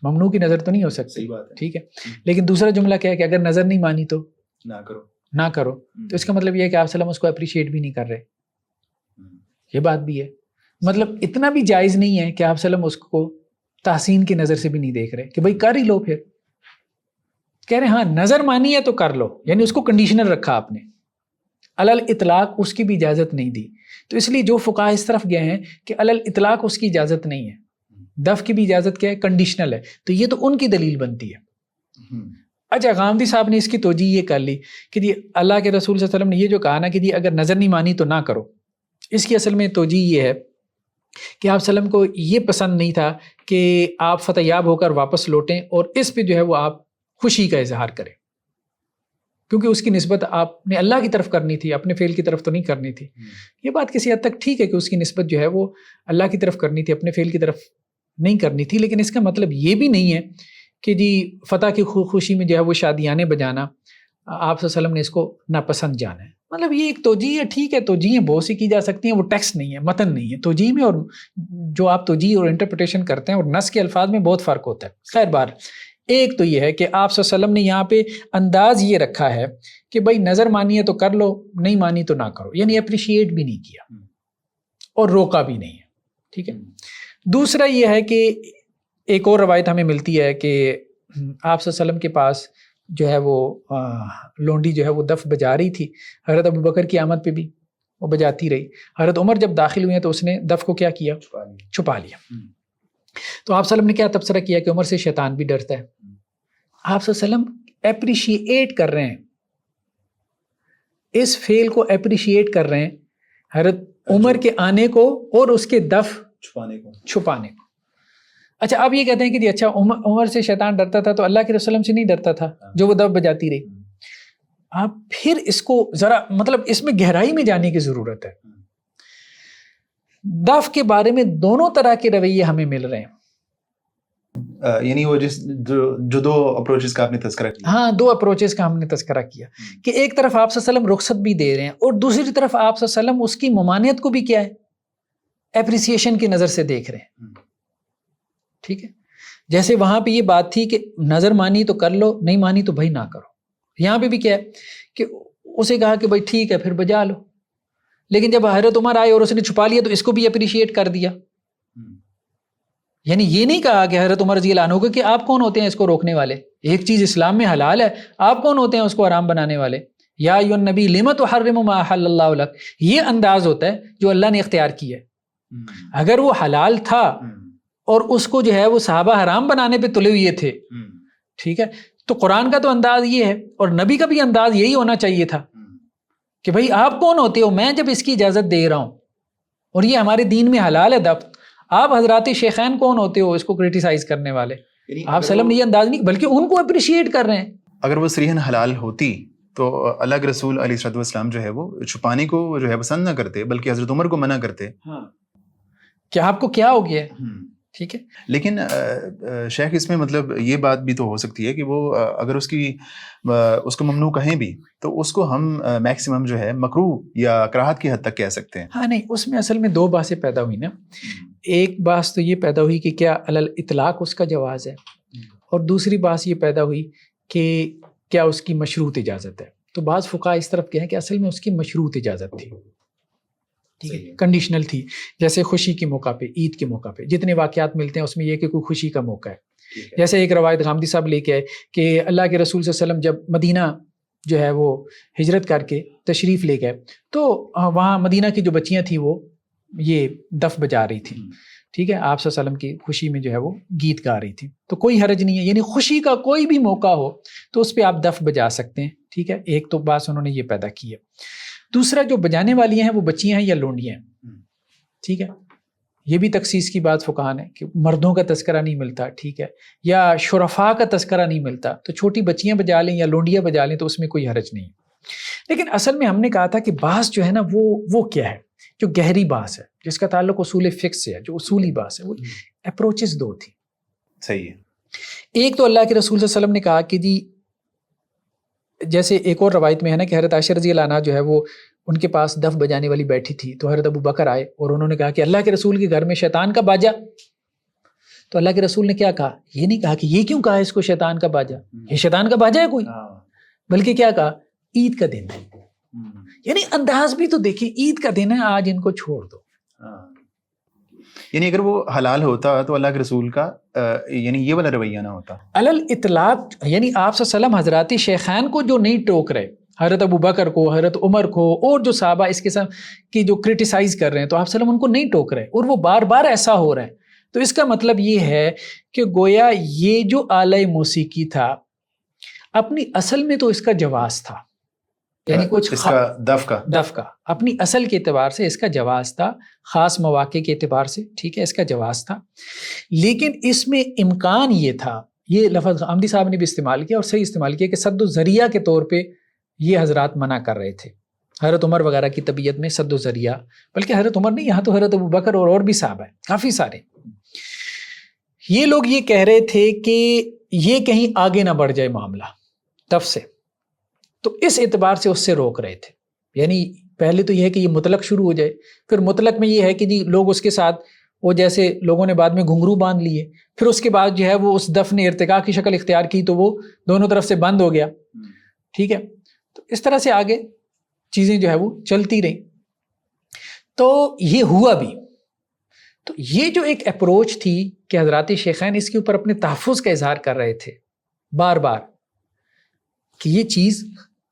ممنوع کی نظر تو نہیں ہو سکتی، ٹھیک ہے. لیکن دوسرا جملہ کیا ہے کہ اگر نظر نہیں مانی تو نہ کرو. تو اس کا مطلب یہ ہے کہ آپ صلی اللہ علیہ وسلم اس کو اپریشیٹ بھی نہیں کر رہے. یہ بات بھی ہے، مطلب اتنا بھی جائز نہیں ہے کہ آپ صلی اللہ علیہ وسلم اس کو تحسین کی نظر سے بھی نہیں دیکھ رہے کہ بھائی کر ہی لو. پھر کہہ رہے ہاں نظر مانی ہے تو کر لو، یعنی اس کو کنڈیشنل رکھا آپ نے، علل اطلاق اس کی بھی اجازت نہیں دی. تو اس لیے جو فقہاء اس طرف گئے ہیں کہ علل اطلاق اس کی اجازت نہیں ہے، دف کی بھی اجازت کیا ہے، کنڈیشنل ہے. تو یہ تو ان کی دلیل بنتی ہے. اچھا غامدی صاحب نے اس کی توجیہ یہ کر لی کہ جی اللہ کے رسول صلی اللہ علیہ وسلم نے یہ جو کہا نا کہ جی اگر نظر نہیں مانی تو نہ کرو، اس کی اصل میں توجیہ یہ ہے کہ آپ صلی اللہ علیہ وسلم کو یہ پسند نہیں تھا کہ آپ فتح یاب ہو کر واپس لوٹیں اور اس پہ جو ہے وہ آپ خوشی کا اظہار کریں، کیونکہ اس کی نسبت آپ نے اللہ کی طرف کرنی تھی، اپنے فعل کی طرف تو نہیں کرنی تھی. یہ بات کسی حد تک ٹھیک ہے کہ اس کی نسبت جو ہے وہ اللہ کی طرف کرنی تھی، اپنے فعل کی طرف نہیں کرنی تھی. لیکن اس کا مطلب یہ بھی نہیں ہے کہ جی فتح کی خوشی میں جو ہے وہ شادیانے بجانا آپ صلی اللہ علیہ وسلم نے اس کو ناپسند جانا ہے. مطلب یہ ایک توجیہ ہے، ٹھیک ہے، توجیہیں بہت سی کی جا سکتی ہیں، وہ ٹیکسٹ نہیں ہے، متن نہیں ہے. توجیہ میں اور جو آپ توجیہ اور انٹرپریٹیشن کرتے ہیں اور نص کے الفاظ میں بہت فرق ہوتا ہے. خیر بار ایک تو یہ ہے کہ آپ صلی اللہ علیہ وسلم نے یہاں پہ انداز یہ رکھا ہے کہ بھائی نظر مانی ہے تو کر لو، نہیں مانی تو نہ کرو، یعنی اپریشیٹ بھی نہیں کیا اور روکا بھی نہیں ہے. ٹھیک ہے. دوسرا یہ ہے کہ ایک اور روایت ہمیں ملتی ہے کہ آپ صلی اللہ علیہ وسلم کے پاس جو ہے وہ لونڈی جو ہے وہ دف بجا رہی تھی. حضرت ابو بکر کی آمد پہ بھی وہ بجاتی رہی. حضرت عمر جب داخل ہوئے تو اس نے دف کو کیا کیا، چھپا لیا. تو آپ صلی اللہ علیہ وسلم نے کیا تبصرہ کیا کہ عمر سے شیطان بھی ڈرتا ہے. آپ صلی اللہ علیہ وسلم اپریشیٹ کر رہے ہیں، اس فعل کو اپریشیٹ کر رہے ہیں. حضرت عمر کے آنے کو اور اس کے دف چھپانے کو. اچھا اب یہ کہتے ہیں کہ جی اچھا عمر سے شیطان ڈرتا تھا تو اللہ کے رسول سے نہیں ڈرتا تھا جو وہ دف بجاتی رہی. آپ پھر اس کو ذرا مطلب اس میں گہرائی میں جانے کی ضرورت ہے. دف کے بارے میں دونوں طرح کے رویے ہمیں مل رہے ہیں. یعنی وہ جو دو اپروچز کا آپ نے تذکرہ کیا. ہاں 2 اپروچز کا ہم نے تذکرہ کیا کہ ایک طرف آپ صلی اللہ علیہ وسلم رخصت بھی دے رہے ہیں اور دوسری طرف آپ صلی اللہ علیہ وسلم اس کی ممانعت کو بھی کیا ہے اپریسیشن کی نظر سے دیکھ رہے ہیں. ٹھیک ہے, جیسے وہاں پہ یہ بات تھی کہ نظر مانی تو کر لو, نہیں مانی تو بھائی نہ کرو. یہاں پہ بھی کیا ہے کہ اسے کہا کہ بھائی ٹھیک ہے پھر بجا لو, لیکن جب حضرت عمر آئے اور اس نے چھپا لیا تو اس کو بھی اپریشیٹ کر دیا. یعنی یہ نہیں کہا کہ حضرت عمر رضی اللہ عنہ کو کہ آپ کون ہوتے ہیں اس کو روکنے والے, ایک چیز اسلام میں حلال ہے آپ کون ہوتے ہیں اس کو حرام بنانے والے. یا ایھا النبی لم تحرم ما احل اللہ لک, یہ انداز ہوتا ہے جو اللہ نے اختیار کیا ہے. اگر وہ حلال تھا اور اس کو جو ہے وہ صحابہ حرام بنانے پہ تلے ہوئے تھے, ٹھیک ہے, تو قرآن کا تو انداز یہ ہے اور نبی کا بھی انداز یہی ہونا چاہیے تھا کہ بھائی آپ کون ہوتے ہو, میں جب اس کی اجازت دے رہا ہوں اور یہ ہمارے دین میں حلال ہے دف, آپ حضرات شیخین کون ہوتے ہو اس کو کرٹیسائز کرنے والے. آپ سلم نے یہ انداز نہیں بلکہ ان کو اپریشیٹ کر رہے ہیں. اگر وہ صریحاً حلال ہوتی تو اللہ کے رسول علیہ الصلوۃ والسلام جو ہے وہ چھپانے کو جو ہے پسند نہ کرتے بلکہ حضرت عمر کو منع کرتے. کہ آپ کو کیا ہو گیا ہے, ٹھیک ہے. لیکن شیخ اس میں مطلب یہ بات بھی تو ہو سکتی ہے کہ وہ اگر اس کو ممنوع کہیں بھی تو اس کو ہم میکسیمم جو ہے مکروہ یا کراہت کی حد تک کہہ سکتے ہیں. ہاں نہیں, اس میں اصل میں 2 باتیں پیدا ہوئی نا. ایک بات تو یہ پیدا ہوئی کہ کیا علی الاطلاق اس کا جواز ہے, اور دوسری بات یہ پیدا ہوئی کہ کیا اس کی مشروط اجازت ہے. تو بعض فقہاء اس طرف کہیں کہ اصل میں اس کی مشروط اجازت تھی, ٹھیک ہے, کنڈیشنل تھی. جیسے خوشی کے موقع پہ, عید کے موقع پہ جتنے واقعات ملتے ہیں اس میں یہ کہ کوئی خوشی کا موقع ہے. جیسے ایک روایت غامدی صاحب لے کے آئے کہ اللہ کے رسول صلی اللہ علیہ وسلم جب مدینہ جو ہے وہ ہجرت کر کے تشریف لے گئے تو وہاں مدینہ کی جو بچیاں تھیں وہ یہ دف بجا رہی تھیں, ٹھیک ہے, آپ صلی اللہ علیہ وسلم کی خوشی میں جو ہے وہ گیت گا رہی تھی. تو کوئی حرج نہیں ہے, یعنی خوشی کا کوئی بھی موقع ہو تو اس پہ آپ دف بجا سکتے ہیں, ٹھیک ہے. ایک تو بات انہوں نے یہ پیدا کی ہے. دوسرا جو بجانے والی ہیں وہ بچیاں ہیں یا لونڈیاں ہیں, ٹھیک ہے. یہ بھی تخصیص کی بات فقہاء نے کہ مردوں کا تذکرہ نہیں ملتا, ٹھیک ہے, یا شرفاء کا تذکرہ نہیں ملتا تو چھوٹی بچیاں بجا لیں یا لونڈیاں بجا لیں تو اس میں کوئی حرج نہیں. لیکن اصل میں ہم نے کہا تھا کہ باس جو ہے نا وہ کیا ہے جو گہری باس ہے جس کا تعلق اصول فقہ سے ہے, جو اصولی باس ہے, وہ اپروچز 2 تھی. صحیح ہے. ایک تو اللہ کے رسول صلی اللہ علیہ وسلم نے کہا کہ جی جیسے ایک اور روایت میں ہے نا کہ حضرت عائشہ رضی اللہ عنہا جو ہے وہ ان کے پاس دف بجانے والی بیٹھی تھی تو حضرت ابو بکر آئے اور انہوں نے کہا کہ اللہ کے رسول کے گھر میں شیطان کا باجا. تو اللہ کے رسول نے کیا کہا, یہ نہیں کہا کہ یہ کیوں کہا اس کو شیطان کا باجا, یہ شیطان کا باجا ہے کوئی, بلکہ کیا کہا عید کا دن ہے. یعنی انداز بھی تو دیکھیں, عید کا دن ہے آج ان کو چھوڑ دو. یعنی اگر وہ حلال ہوتا تو اللہ کے رسول کا یعنی یہ والا رویہ نہ ہوتا. علل اطلاق یعنی آپ صلی اللہ علیہ وسلم حضرات شیخین کو جو نہیں ٹوک رہے, حضرت ابو بکر کو, حضرت عمر کو اور جو صحابہ اس قسم کی جو کرٹیسائز کر رہے ہیں تو آپ صلی اللہ علیہ وسلم ان کو نہیں ٹوک رہے اور وہ بار بار ایسا ہو رہا ہے. تو اس کا مطلب یہ ہے کہ گویا یہ جو آلہ موسیقی تھا اپنی اصل میں تو اس کا جواز تھا, یعنی کچھ اس کا دف کا اپنی اصل کے اعتبار سے اس کا جواز تھا, خاص مواقع کے اعتبار سے, ٹھیک ہے, اس کا جواز تھا. لیکن اس میں امکان یہ تھا, یہ لفظ غامدی صاحب نے بھی استعمال کیا اور صحیح استعمال کیا کہ سد و ذریعہ کے طور پہ یہ حضرات منع کر رہے تھے. حضرت عمر وغیرہ کی طبیعت میں سد و ذریعہ, بلکہ حضرت عمر نہیں, یہاں تو حضرت ابو بکر اور بھی صحابہ ہیں کافی سارے. یہ لوگ یہ کہہ رہے تھے کہ یہ کہیں آگے نہ بڑھ جائے معاملہ دف سے, تو اس اعتبار سے اس سے روک رہے تھے. یعنی پہلے تو یہ ہے کہ یہ مطلق شروع ہو جائے, پھر مطلق میں یہ ہے کہ جی لوگ اس کے ساتھ وہ جیسے لوگوں نے بعد میں گھنگرو باندھ لیے, پھر اس کے بعد جو ہے وہ اس دف نے ارتقاء کی شکل اختیار کی تو وہ دونوں طرف سے بند ہو گیا, ٹھیک ہے. تو اس طرح سے آگے چیزیں جو ہے وہ چلتی رہیں. تو یہ ہوا بھی. تو یہ جو ایک اپروچ تھی کہ حضرات شیخین اس کے اوپر اپنے تحفظ کا اظہار کر رہے تھے بار بار کہ یہ چیز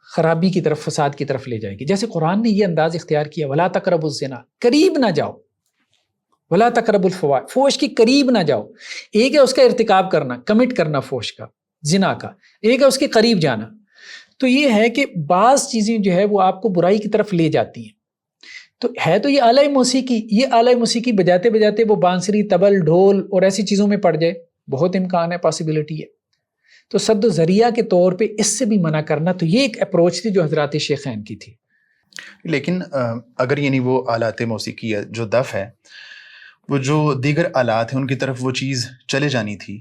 خرابی کی طرف, فساد کی طرف لے جائے گی. جیسے قرآن نے یہ انداز اختیار کیا, وَلَا تَقْرَبُوا الزِّنَا, قریب نہ جاؤ, وَلَا تَقْرَبُوا الْفَوَاحِشَ, فحش کی قریب نہ جاؤ. ایک ہے اس کا ارتکاب کرنا, کمٹ کرنا فحش کا, زنا کا, ایک ہے اس کے قریب جانا. تو یہ ہے کہ بعض چیزیں جو ہے وہ آپ کو برائی کی طرف لے جاتی ہیں. تو ہے تو یہ اعلی موسیقی، یہ اعلی موسیقی بجاتے بجاتے وہ بانسری، طبل، ڈھول اور ایسی چیزوں میں پڑ جائے، بہت امکان ہے، پاسبلٹی ہے. تو سد و ذریعہ کے طور پہ اس سے بھی منع کرنا، تو یہ ایک اپروچ تھی جو حضرات شیخین کی تھی. لیکن اگر یعنی وہ آلات موسیقی جو دف ہے، وہ جو دیگر آلات ہیں ان کی طرف وہ چیز چلے جانی تھی،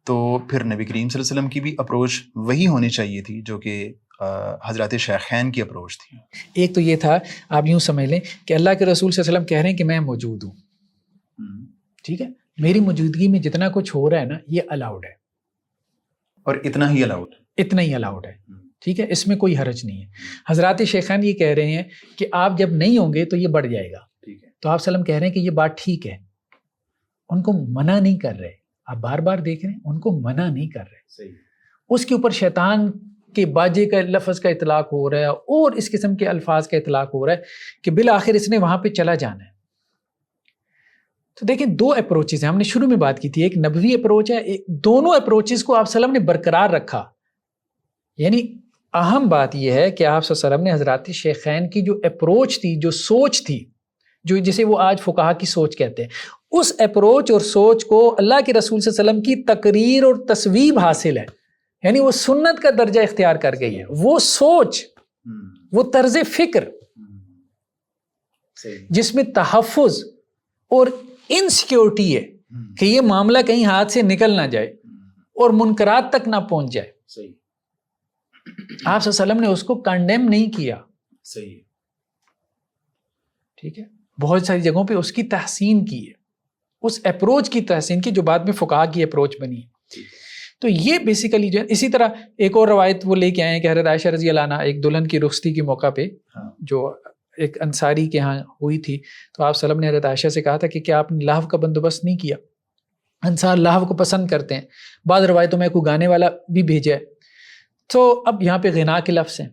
تو پھر نبی کریم صلی اللہ علیہ وسلم کی بھی اپروچ وہی ہونی چاہیے تھی جو کہ حضرات شیخین کی اپروچ تھی. ایک تو یہ تھا، آپ یوں سمجھ لیں کہ اللہ کے رسول صلی اللہ علیہ وسلم کہہ رہے ہیں کہ میں موجود ہوں، ٹھیک ہے، میری موجودگی میں جتنا کچھ ہو رہا ہے نا یہ الاؤڈ ہے، اور اتنا ہی الاؤڈ، اتنا ہی الاؤڈ ہے، ٹھیک ہے، اس میں کوئی حرج نہیں ہے. حضرات شیخین یہ کہہ رہے ہیں کہ آپ جب نہیں ہوں گے تو یہ بڑھ جائے گا، تو آپ صلی اللہ علیہ وسلم کہہ رہے ہیں کہ یہ بات ٹھیک ہے، ان کو منع نہیں کر رہے. آپ بار بار دیکھ رہے ہیں ان کو منع نہیں کر رہے. اس کے اوپر شیطان کے باجے کا لفظ کا اطلاق ہو رہا ہے اور اس قسم کے الفاظ کا اطلاق ہو رہا ہے کہ بالآخر اس نے وہاں پہ چلا جانا ہے. تو دیکھیں دو اپروچز ہیں، ہم نے شروع میں بات کی تھی، ایک نبوی اپروچ ہے، دونوں اپروچز کو آپ صلی اللہ علیہ وسلم نے برقرار رکھا. یعنی اہم بات یہ ہے کہ آپ صلی اللہ علیہ وسلم نے حضرات شیخین کی جو اپروچ تھی، جو سوچ تھی، جو جسے وہ آج فقہا کی سوچ کہتے ہیں، اس اپروچ اور سوچ کو اللہ کے رسول صلی اللہ علیہ وسلم کی تقریر اور تصویب حاصل ہے، یعنی وہ سنت کا درجہ اختیار کر گئی ہے. وہ سوچ، وہ طرز فکر جس میں تحفظ اور انسیکیورٹی ہے کہ یہ معاملہ کہیں ہاتھ سے نکل نہ جائے اور منکرات تک نہ پہنچ جائے. آپ صلی اللہ علیہ وسلم نے اس کو کنڈیم نہیں کیا، ٹھیک ہے، بہت ساری جگہوں پہ اس کی تحسین کی ہے، اس اپروچ کی تحسین کی جو بعد میں فقہا کی اپروچ بنی ہے. تو یہ بیسیکلی جو ہے. اسی طرح ایک اور روایت وہ لے کے آئے ہیں کہ حضرت عائشہ رضی اللہ عنہا ایک دلہن کی رخصتی کے موقع پہ جو ایک انصاری کے ہاں ہوئی تھی، تو آپ صلی اللہ علیہ وسلم نے حضرت عائشہ سے کہا تھا کہ کیا آپ نے لہو کا بندوبست نہیں کیا؟ انصار لہو کو پسند کرتے ہیں، بعض روایتوں میں کوئی گانے والا بھی بھیجا ہے. تو اب یہاں پہ غنا کے لفظ ہیں،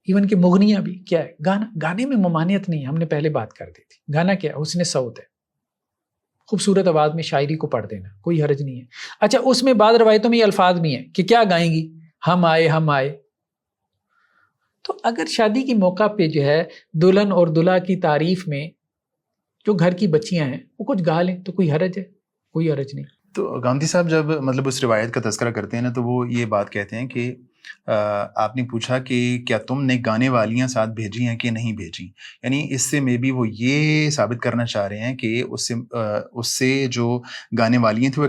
ایون کہ مغنیہ بھی کیا ہے، گانا، گانے میں ممانعت نہیں ہے، ہم نے پہلے بات کر دی تھی. گانا کیا ہے؟ حسن صوت ہے، خوبصورت آواز میں شاعری کو پڑھ دینا، کوئی حرج نہیں ہے. اچھا، اس میں بعض روایتوں میں یہ الفاظ بھی ہیں کہ کیا گائیں گی، ہم آئے ہم آئے. تو اگر شادی کے موقع پہ جو ہے دلہن اور دلہا کی تعریف میں جو گھر کی بچیاں ہیں وہ کچھ گا لیں تو کوئی حرج ہے؟ کوئی حرج نہیں. تو گاندھی صاحب جب مطلب اس روایت کا تذکرہ کرتے ہیں نا، تو وہ یہ بات کہتے ہیں کہ آپ نے پوچھا کہ کیا تم نے گانے والیاں ساتھ بھیجی ہیں کہ نہیں بھیجی، یعنی اس سے میں بھی وہ یہ ثابت کرنا چاہ رہے ہیں کہ اس سے جو گانے والیاں تھیں وہ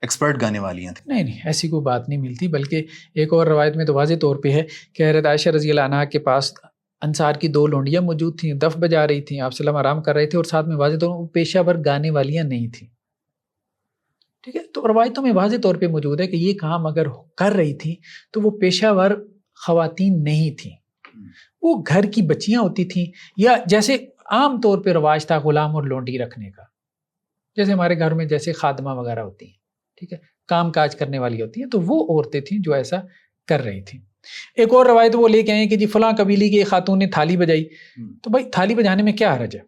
ایکسپرٹ گانے والیاں تھیں. نہیں ایسی کوئی بات نہیں ملتی، بلکہ ایک اور روایت میں تو واضح طور پہ ہے کہ حضرت عائشہ رضی اللہ عنہا کے پاس انصار کی 2 لونڈیاں موجود تھیں، دف بجا رہی تھیں، آپ صلی اللہ علیہ وسلم آرام کر رہے تھے، اور ساتھ میں واضح طور پر پیشہ ور گانے والیاں نہیں تھیں، ٹھیک ہے. تو روایتوں میں واضح طور پہ موجود ہے کہ یہ کام اگر کر رہی تھی تو وہ پیشہ ور خواتین نہیں تھیں، وہ گھر کی بچیاں ہوتی تھیں، یا جیسے عام طور پہ رواج تھا غلام اور لونڈی رکھنے کا، جیسے ہمارے گھر میں جیسے خادمہ وغیرہ ہوتی ہیں، ٹھیک ہے، کام کاج کرنے والی ہوتی ہیں، تو وہ عورتیں تھیں جو ایسا کر رہی تھیں. ایک اور روایت وہ لے کے آئے کہ جی فلاں قبیلے کی ایک خاتون نے تھالی بجائی، تو بھائی تھالی بجانے میں کیا حرج ہے؟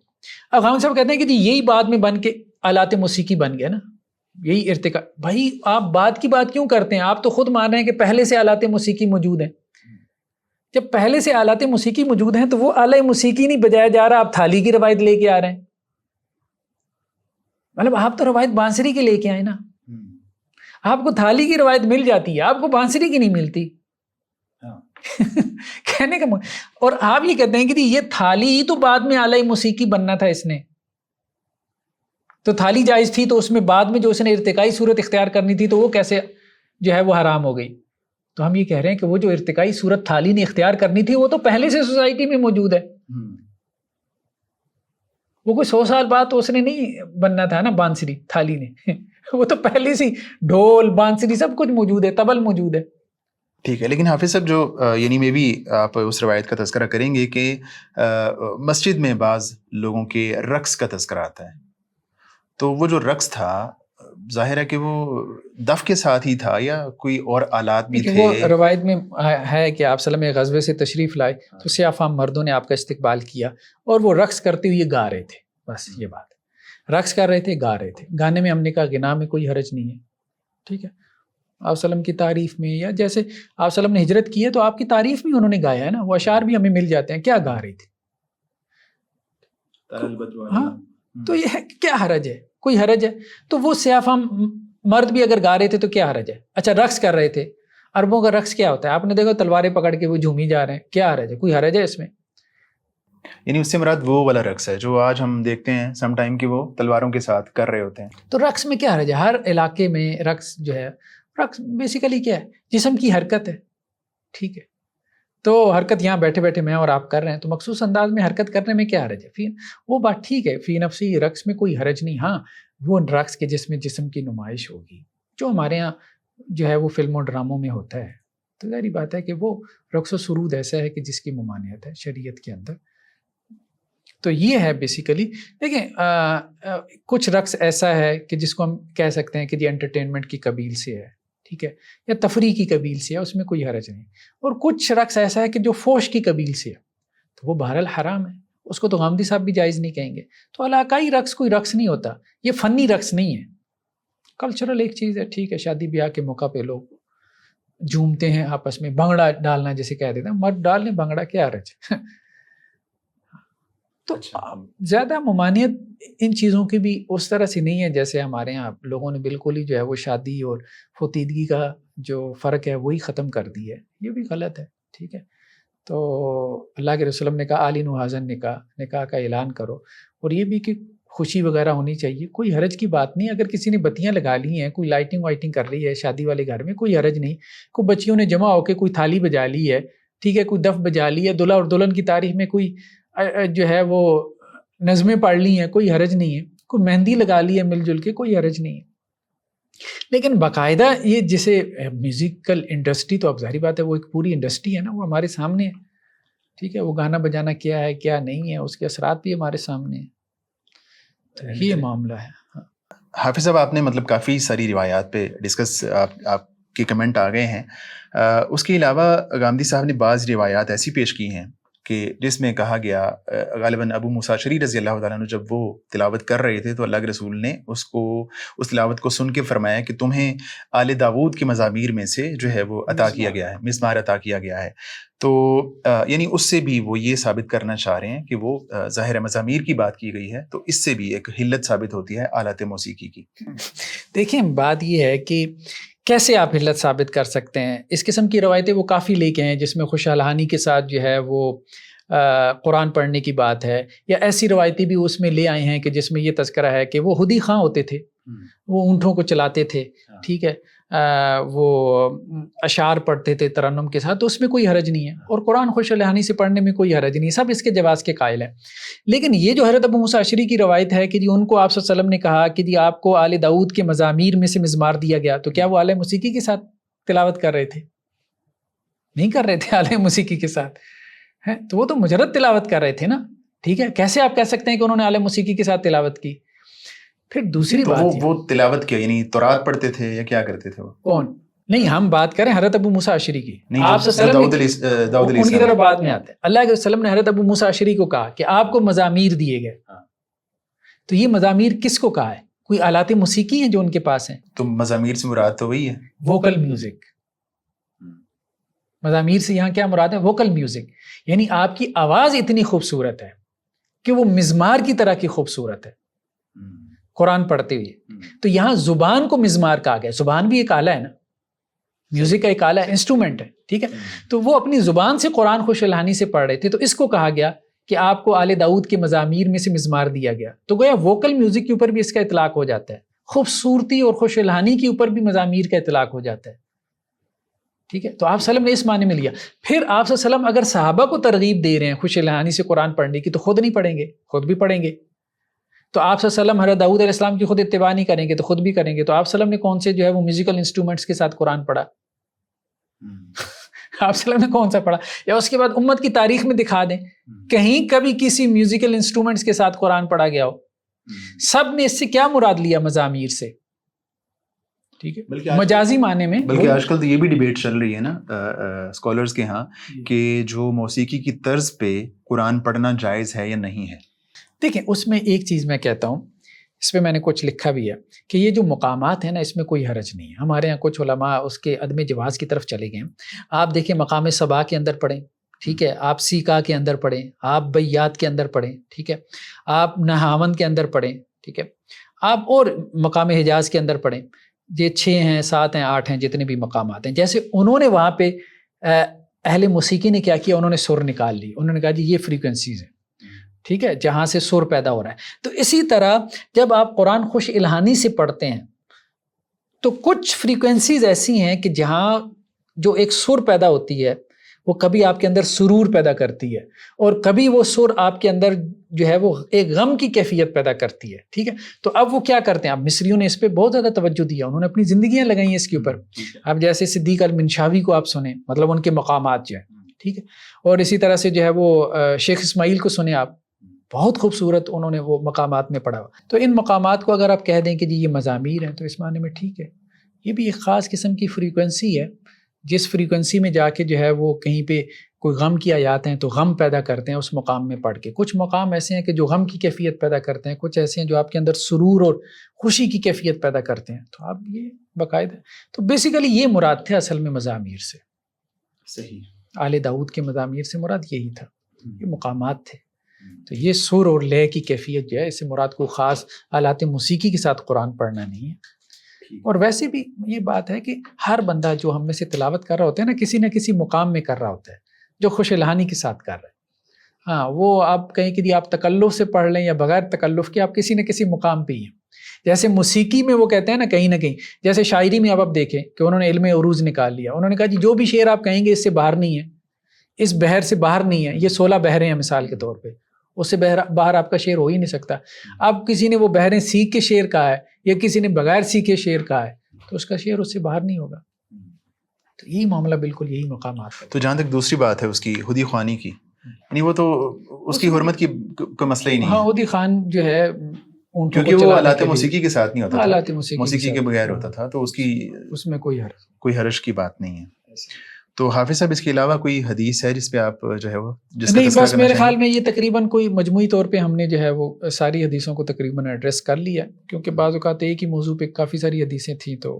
اب غام صاحب کہتے ہیں کہ جی یہی بعد میں بن کے آلات موسیقی بن گیا نا، یہی ارتقا. بھائی آپ بعد کی بات کیوں کرتے ہیں؟ آپ تو خود مان رہے ہیں کہ پہلے سے آلات موسیقی موجود ہیں. جب پہلے سے آلات موسیقی موجود ہیں تو وہ آلہ موسیقی نہیں بجایا جا رہا، آپ تھالی کی روایت لے کے آ رہے ہیں. مطلب آپ تو روایت بانسری کے لے کے آئے نا، آپ کو تھالی کی روایت مل جاتی ہے، آپ کو بانسری کی نہیں ملتی. کہنے کا اور آپ یہ کہتے ہیں کہ یہ تھالی ہی تو بعد میں آلہ موسیقی بننا تھا، اس نے تو تھالی جائز تھی، تو اس میں بعد میں جو اس نے ارتقائی صورت اختیار کرنی تھی تو وہ کیسے جو ہے وہ حرام ہو گئی؟ تو ہم یہ کہہ رہے ہیں کہ وہ جو ارتقائی صورت تھالی نے اختیار کرنی تھی وہ تو پہلے سے سوسائٹی میں موجود ہے. وہ کوئی 100 سال بعد تو اس نے نہیں بننا تھا نا بانسری تھالی نے، وہ تو پہلے سے ڈھول بانسری سب کچھ موجود ہے، طبل موجود ہے. ٹھیک ہے. لیکن حافظ صاحب جو یعنی میں بھی آپ اس روایت کا تذکرہ کریں گے کہ مسجد میں بعض لوگوں کے رقص کا تذکرہ آتا ہے، تو وہ جو رقص تھا ظاہر ہے کہ وہ دف کے ساتھ ہی تھا یا کوئی اور آلات بھی تھے؟ وہ روایت میں ہے کہ آپ صلی اللہ علیہ وسلم غزوے سے تشریف لائے تو سیاہ فام مردوں نے آپ کا استقبال کیا اور وہ رقص کرتے ہوئے گا رہے تھے. بس یہ بات ہے، رقص کر رہے تھے، گا رہے تھے. گانے میں ہم نے کہا غنا میں کوئی حرج نہیں ہے، ٹھیک ہے. آپ صلی اللہ علیہ وسلم کی تعریف میں، یا جیسے آپ صلی اللہ علیہ وسلم نے ہجرت کی ہے تو آپ کی تعریف میں انہوں نے گایا ہے نا، وہ اشعار بھی ہمیں مل جاتے ہیں. کیا گا رہی تھی؟ ہاں تو یہ کیا حرج ہے؟ کوئی حرج ہے؟ تو وہ سیاہ مرد بھی اگر گا رہے تھے تو کیا حرج ہے؟ اچھا رقص کر رہے تھے، عربوں کا رقص کیا ہوتا ہے؟ آپ نے دیکھا تلواریں پکڑ کے وہ جھومی جا رہے ہیں، کیا حرج ہے؟ کوئی حرج ہے اس میں؟ یعنی اس سے مراد وہ والا رقص ہے جو آج ہم دیکھتے ہیں سم ٹائم کہ وہ تلواروں کے ساتھ کر رہے ہوتے ہیں. تو رقص میں کیا حرج ہے؟ ہر علاقے میں رقص جو ہے، رقص بیسیکلی کیا ہے؟ جسم کی حرکت ہے، ٹھیک ہے؟ تو حرکت یہاں بیٹھے بیٹھے میں اور آپ کر رہے ہیں تو مخصوص انداز میں حرکت کرنے میں کیا حرج ہے؟ وہ بات ٹھیک ہے، فی نفسی رقص میں کوئی حرج نہیں. ہاں وہ رقص کے جس میں جسم کی نمائش ہوگی جو ہمارے ہاں جو ہے وہ فلموں ڈراموں میں ہوتا ہے، تو ظاہری بات ہے کہ وہ رقص و سرود ایسا ہے کہ جس کی ممانعت ہے شریعت کے اندر. تو یہ ہے بیسیکلی. دیکھیں کچھ رقص ایسا ہے کہ جس کو ہم کہہ سکتے ہیں کہ یہ انٹرٹینمنٹ کی قبیل سے ہے، ٹھیک ہے، یا تفریح کی قبیل سے ہے، اس میں کوئی حرج نہیں. اور کچھ رقص ایسا ہے کہ جو فوش کی قبیل سے ہے، تو وہ بہرحال حرام ہے، اس کو تو غامدی صاحب بھی جائز نہیں کہیں گے. تو علاقائی رقص کوئی رقص نہیں ہوتا، یہ فنی رقص نہیں ہے، کلچرل ایک چیز ہے. ٹھیک ہے، شادی بیاہ کے موقع پہ لوگ جھومتے ہیں آپس میں، بھنگڑا ڈالنا جیسے کہہ دیتے ہیں، مرد ڈال لیں بھنگڑا، کیا حرج ہے؟ تو زیادہ ممانعت ان چیزوں کی بھی اس طرح سے نہیں ہے جیسے ہمارے یہاں لوگوں نے بالکل ہی جو ہے وہ شادی اور فوتیدگی کا جو فرق ہے وہی ختم کر دی ہے. یہ بھی غلط ہے، ٹھیک ہے. تو اللہ کے رسول نے کہا آلین و حاضن نکاح کا اعلان کرو، اور یہ بھی کہ خوشی وغیرہ ہونی چاہیے، کوئی حرج کی بات نہیں. اگر کسی نے بتیاں لگا لی ہیں، کوئی لائٹنگ وائٹنگ کر رہی ہے شادی والے گھر میں، کوئی حرج نہیں. کوئی بچیوں نے جمع ہو کے کوئی تھالی بجا لی ہے، ٹھیک ہے، کوئی دف بجا لی ہے، دلہا اور دلہن کی تاریخ میں کوئی جو ہے وہ نظمیں پڑھ لی ہیں، کوئی حرج نہیں ہے. کوئی مہندی لگا لی ہے مل جل کے، کوئی حرج نہیں ہے. لیکن باقاعدہ یہ جسے میوزیکل انڈسٹری، تو اب ظاہری بات ہے وہ ایک پوری انڈسٹری ہے نا، وہ ہمارے سامنے ہے، ٹھیک ہے. وہ گانا بجانا کیا ہے کیا نہیں ہے، اس کے اثرات بھی ہمارے سامنے ہیں. تو یہ معاملہ ہے. حافظ صاحب، آپ نے مطلب کافی ساری روایات پہ ڈسکس، آپ کے کمنٹ آ گئے ہیں. اس کے علاوہ غامدی صاحب نے بعض روایات ایسی پیش کی ہیں کہ جس میں کہا گیا، غالباً ابو موسیٰ اشعری رضی اللہ تعالیٰ عنہ جب وہ تلاوت کر رہے تھے تو اللہ کے رسول نے اس تلاوت کو سن کے فرمایا کہ تمہیں آل داود کے مزامیر میں سے جو ہے وہ عطا کیا گیا ہے، مزمار عطا کیا گیا ہے. تو یعنی اس سے بھی وہ یہ ثابت کرنا چاہ رہے ہیں کہ وہ ظاہر مزامیر کی بات کی گئی ہے، تو اس سے بھی ایک حلت ثابت ہوتی ہے آلات موسیقی کی. دیکھیں بات یہ ہے کہ کیسے آپ حلت ثابت کر سکتے ہیں. اس قسم کی روایتیں وہ کافی لے کے ہیں جس میں خوش الحانی کے ساتھ جو ہے وہ قرآن پڑھنے کی بات ہے، یا ایسی روایتیں بھی اس میں لے آئے ہیں کہ جس میں یہ تذکرہ ہے کہ وہ ہدی خاں ہوتے تھے، وہ اونٹوں کو چلاتے تھے، ٹھیک ہے، وہ اشعار پڑھتے تھے ترنم کے ساتھ، تو اس میں کوئی حرج نہیں ہے. اور قرآن خوش الحانی سے پڑھنے میں کوئی حرج نہیں، سب اس کے جواز کے قائل ہیں. لیکن یہ جو حضرت ابو موسیٰ اشعری کی روایت ہے کہ جی ان کو آپ صلی اللہ علیہ وسلم نے کہا کہ جی آپ کو آل داؤد کے مزامیر میں سے مزمار دیا گیا، تو کیا وہ آلہ موسیقی کے ساتھ تلاوت کر رہے تھے؟ نہیں کر رہے تھے آلہ موسیقی کے ساتھ، تو وہ تو مجرد تلاوت کر رہے تھے نا، ٹھیک ہے. کیسے آپ کہہ سکتے ہیں کہ انہوں نے آلہ موسیقی کے ساتھ تلاوت کی؟ پھر دوسری بات وہ تلاوت کیا یعنی تورات پڑھتے تھے یا کیا کرتے تھے؟ کون؟ نہیں، ہم بات کریں حضرت ابو موسیٰ اشعری کی. آپ ان کی طرف بعد میں آتے ہیں. اللہ کے وسلم نے حضرت ابو موسیٰ اشعری کو کہا کہ آپ کو مزامیر دیے گئے، تو یہ مزامیر کس کو کہا ہے؟ کوئی آلات موسیقی ہیں جو ان کے پاس ہیں؟ تو مزامیر سے مراد تو وہی ہے ووکل میوزک. مزامیر سے یہاں کیا مراد ہے؟ Vocal music. یعنی آپ کی آواز اتنی خوبصورت ہے کہ وہ مزمار کی طرح کی خوبصورت ہے قرآن پڑھتے ہوئے. تو یہاں زبان کو مزمار کہا گیا. زبان بھی ایک آلہ ہے نا، میوزک کا ایک آلہ ہے، انسٹرومنٹ ہے، ٹھیک ہے. تو وہ اپنی زبان سے قرآن خوش الحانی سے پڑھ رہے تھے، تو اس کو کہا گیا کہ آپ کو آل داؤد کے مزامیر میں سے مزمار دیا گیا. تو گویا ووکل میوزک کے اوپر بھی اس کا اطلاق ہو جاتا ہے، خوبصورتی اور خوش الحانی کے اوپر بھی مزامیر کا اطلاق ہو جاتا ہے، ٹھیک ہے. تو آپ صلی اللہ علیہ وسلم نے اس معنی میں لیا. پھر آپ صلی اللہ علیہ وسلم اگر صحابہ کو ترغیب دے رہے ہیں خوش الحانی سے قرآن پڑھنے کی، تو خود نہیں پڑھیں گے؟ خود بھی پڑھیں گے. تو آپ صلی اللہ علیہ وسلم حضرت داؤد علیہ السلام کی خود اتباع نہیں کریں گے تو خود بھی کریں گے. تو آپ صلی اللہ علیہ وسلم نے کون سے جو ہے وہ میوزیکل انسٹرومنٹس کے ساتھ قرآن پڑھا؟ آپ صلی اللہ علیہ وسلم نے کون سا پڑھا؟ یا اس کے بعد امت کی تاریخ میں دکھا دیں کہیں کبھی کسی میوزیکل انسٹرومنٹس کے ساتھ قرآن پڑھا گیا ہو. سب نے اس سے کیا مراد لیا؟ مزامیر سے، ٹھیک ہے، مجازی معنی میں. بلکہ آج کل تو یہ بھی ڈیبیٹ چل رہی ہے نا اسکالرز کے ہاں کہ جو موسیقی کی طرز پہ قرآن پڑھنا جائز ہے یا نہیں ہے. دیکھیں اس میں ایک چیز میں کہتا ہوں، اس پہ میں نے کچھ لکھا بھی ہے کہ یہ جو مقامات ہیں نا اس میں کوئی حرج نہیں ہے. ہمارے یہاں کچھ علماء اس کے عدم جواز کی طرف چلے گئے ہیں. آپ دیکھیں مقام صبا کے اندر پڑھیں، ٹھیک ہے، آپ سیکا کے اندر پڑھیں، آپ بیات کے اندر پڑھیں، ٹھیک ہے، آپ نہاون کے اندر پڑھیں، ٹھیک ہے، آپ اور مقام حجاز کے اندر پڑھیں، یہ 6 ہیں 7 ہیں 8 ہیں جتنے بھی مقامات ہیں. جیسے انہوں نے وہاں پہ اہل موسیقی نے کیا کیا، انہوں نے سر نکال لی، انہوں نے کہا جی یہ فریکوینسیز ہیں، ٹھیک ہے، جہاں سے سر پیدا ہو رہا ہے. تو اسی طرح جب آپ قرآن خوش الہانی سے پڑھتے ہیں تو کچھ فریکوینسیز ایسی ہیں کہ جہاں جو ایک سر پیدا ہوتی ہے وہ کبھی آپ کے اندر سرور پیدا کرتی ہے، اور کبھی وہ سر آپ کے اندر جو ہے وہ ایک غم کی کیفیت پیدا کرتی ہے، ٹھیک ہے. تو اب وہ کیا کرتے ہیں، اب مصریوں نے اس پہ بہت زیادہ توجہ دیا، انہوں نے اپنی زندگیاں لگائی ہیں اس کے اوپر. اب جیسے صدیق المنشاوی کو آپ سنیں، مطلب ان کے مقامات جو ہیں، ٹھیک ہے، اور اسی طرح سے جو ہے وہ شیخ اسماعیل کو سنیں آپ، بہت خوبصورت انہوں نے وہ مقامات میں پڑھا. تو ان مقامات کو اگر آپ کہہ دیں کہ جی یہ مزامیر ہیں تو اس معنی میں ٹھیک ہے، یہ بھی ایک خاص قسم کی فریکوینسی ہے، جس فریکوینسی میں جا کے جو ہے وہ کہیں پہ کوئی غم کی آیات ہیں تو غم پیدا کرتے ہیں اس مقام میں پڑھ کے. کچھ مقام ایسے ہیں کہ جو غم کی کیفیت پیدا کرتے ہیں، کچھ ایسے ہیں جو آپ کے اندر سرور اور خوشی کی کیفیت پیدا کرتے ہیں. تو آپ یہ باقاعدہ، تو بیسیکلی یہ مراد تھے اصل میں مزامیر سے. صحیح، آل داؤد کے مزامیر سے مراد یہی تھا، یہ مقامات تھے. تو یہ سر اور لے کی کیفیت جو ہے، اس سے مراد کو خاص آلات موسیقی کے ساتھ قرآن پڑھنا نہیں ہے. اور ویسے بھی یہ بات ہے کہ ہر بندہ جو ہم میں سے تلاوت کر رہا ہوتا ہے نا، کسی نہ کسی مقام میں کر رہا ہوتا ہے جو خوش الہانی کے ساتھ کر رہا ہے. ہاں، وہ آپ کہیں کہ آپ تکلف سے پڑھ لیں یا بغیر تکلف کے، آپ کسی نہ کسی مقام پہ ہی ہیں. جیسے موسیقی میں وہ کہتے ہیں نا کہیں نہ کہیں، جیسے شاعری میں اب آپ دیکھیں کہ انہوں نے علم عروض نکال لیا، انہوں نے کہا جی جو بھی شعر آپ کہیں گے اس سے باہر نہیں ہے، اس بحر سے باہر نہیں ہے. یہ 16 بحریں ہیں مثال کے طور پہ، اس سے باہر آپ کا شعر ہو ہی نہیں سکتا. اب کسی نے وہ بحریں سیکھ کے شعر کہا ہے یا کسی نے بغیر سیکھے شعر کہا ہے تو اس کا شعر اس سے باہر نہیں ہوگا. تو یہی معاملہ، بالکل یہی مقامات ہے. تو جہاں تک دوسری بات ہے اس کی ہدی خوانی کی، یعنی وہ تو اس کی حرمت کی کوئی مسئلہ ہی نہیں ہے. ہاں، ہدی خان جو ہے اونٹوں کو کیونکہ وہ چلانے آلات کے لیے، موسیقی کے ساتھ نہیں ہوتا تھا، آلات موسیقی کے بغیر ہوتا تھا، تو اس کی اس میں کوئی حرج کی بات نہیں ہے. تو حافظ صاحب اس کے علاوہ کوئی حدیث ہے جس پہ آپ جو ہے وہ نہیں، بس میرے خیال میں یہ تقریباً کوئی مجموعی طور پہ ہم نے جو ہے وہ ساری حدیثوں کو تقریباً ایڈریس کر لیا، کیونکہ بعض اوقات ایک ہی موضوع پہ کافی ساری حدیثیں تھیں تو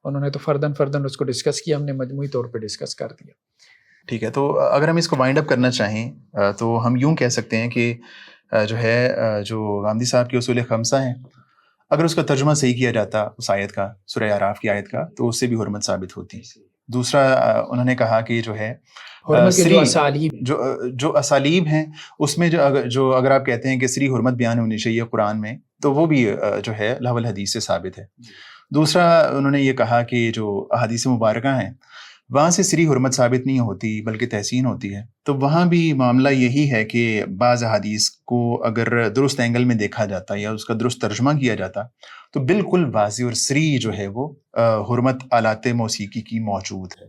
انہوں نے تو فرداً اس کو ڈسکس کیا، ہم نے مجموعی طور پہ ڈسکس کر دیا. ٹھیک ہے. تو اگر ہم اس کو وائنڈ اپ کرنا چاہیں تو ہم یوں کہہ سکتے ہیں کہ جو ہے جو غامدی صاحب کے اصول خمسہ ہیں، اگر اس کا ترجمہ صحیح کیا جاتا اس آیت کا، سورہ اعراف کی آیت کا، تو اس سے بھی حرمت ثابت ہوتی. دوسرا انہوں نے کہا کہ جو ہے جو اسالیب ہیں اس میں جو اگر آپ کہتے ہیں کہ سری حرمت بیان ہونی چاہیے قرآن میں، تو وہ بھی جو ہے لہو الحدیث سے ثابت ہے. دوسرا انہوں نے یہ کہا کہ جو احادیث مبارکہ ہیں وہاں سے سری حرمت ثابت نہیں ہوتی بلکہ تحسین ہوتی ہے. تو وہاں بھی معاملہ یہی ہے کہ بعض احادیث کو اگر درست اینگل میں دیکھا جاتا یا اس کا درست ترجمہ کیا جاتا تو بالکل واضح اور سری جو ہے وہ حرمت آلات موسیقی کی موجود ہے.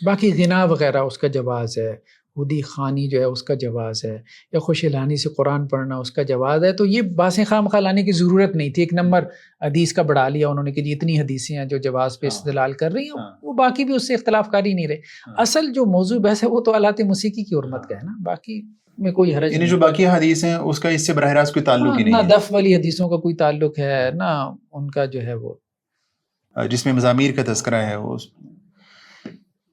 باقی غنا وغیرہ اس کا جواز ہے، ہدی خوانی جو ہے اس کا جواز ہے، یا خوش الہانی سے قرآن پڑھنا اس کا جواز ہے. تو یہ باسیں خواہ لانے کی ضرورت نہیں تھی. ایک نمبر حدیث کا بڑھا لیا انہوں نے کہ جی اتنی حدیثیں ہیں جو جواز پہ استدلال کر رہی ہیں، وہ باقی بھی اس سے اختلاف کاری نہیں رہے. اصل جو موضوع بحث ہے وہ تو آلات موسیقی کی حرمت کا ہے نا، باقی میں کوئی حرج نہیں. یعنی جو باقی حدیث ہیں اس کا اس سے براہ راست کوئی تعلق ہی نہیں ہے، نہ دف والی حدیثوں کا کوئی تعلق ہے، نہ ان کا جو ہے وہ جس میں مزامیر کا تذکرہ ہے وہ.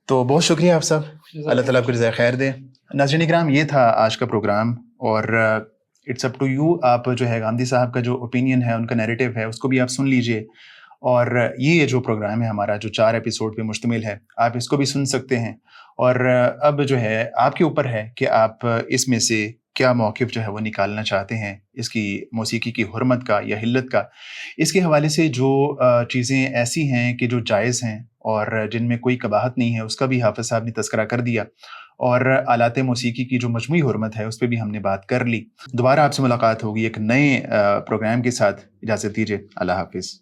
تو بہت شکریہ آپ صاحب، اللہ تعالیٰ آپ کو جزائے خیر دے. ناظرین اکرام، یہ تھا آج کا پروگرام، اور اٹس اپ ٹو یو. آپ جو ہے غامدی صاحب کا جو اوپینین ہے، ان کا نیریٹو ہے، اس کو بھی آپ سن لیجئے. اور یہ جو پروگرام ہے ہمارا جو 4 ایپیسوڈ پہ مشتمل ہے، آپ اس کو بھی سن سکتے ہیں. اور اب جو ہے آپ کے اوپر ہے کہ آپ اس میں سے کیا موقف جو ہے وہ نکالنا چاہتے ہیں اس کی موسیقی کی حرمت کا یا حلت کا. اس کے حوالے سے جو چیزیں ایسی ہیں کہ جو جائز ہیں اور جن میں کوئی قباحت نہیں ہے، اس کا بھی حافظ صاحب نے تذکرہ کر دیا. اور آلات موسیقی کی جو مجموعی حرمت ہے اس پہ بھی ہم نے بات کر لی. دوبارہ آپ سے ملاقات ہوگی ایک نئے پروگرام کے ساتھ. اجازت دیجیے، اللہ حافظ.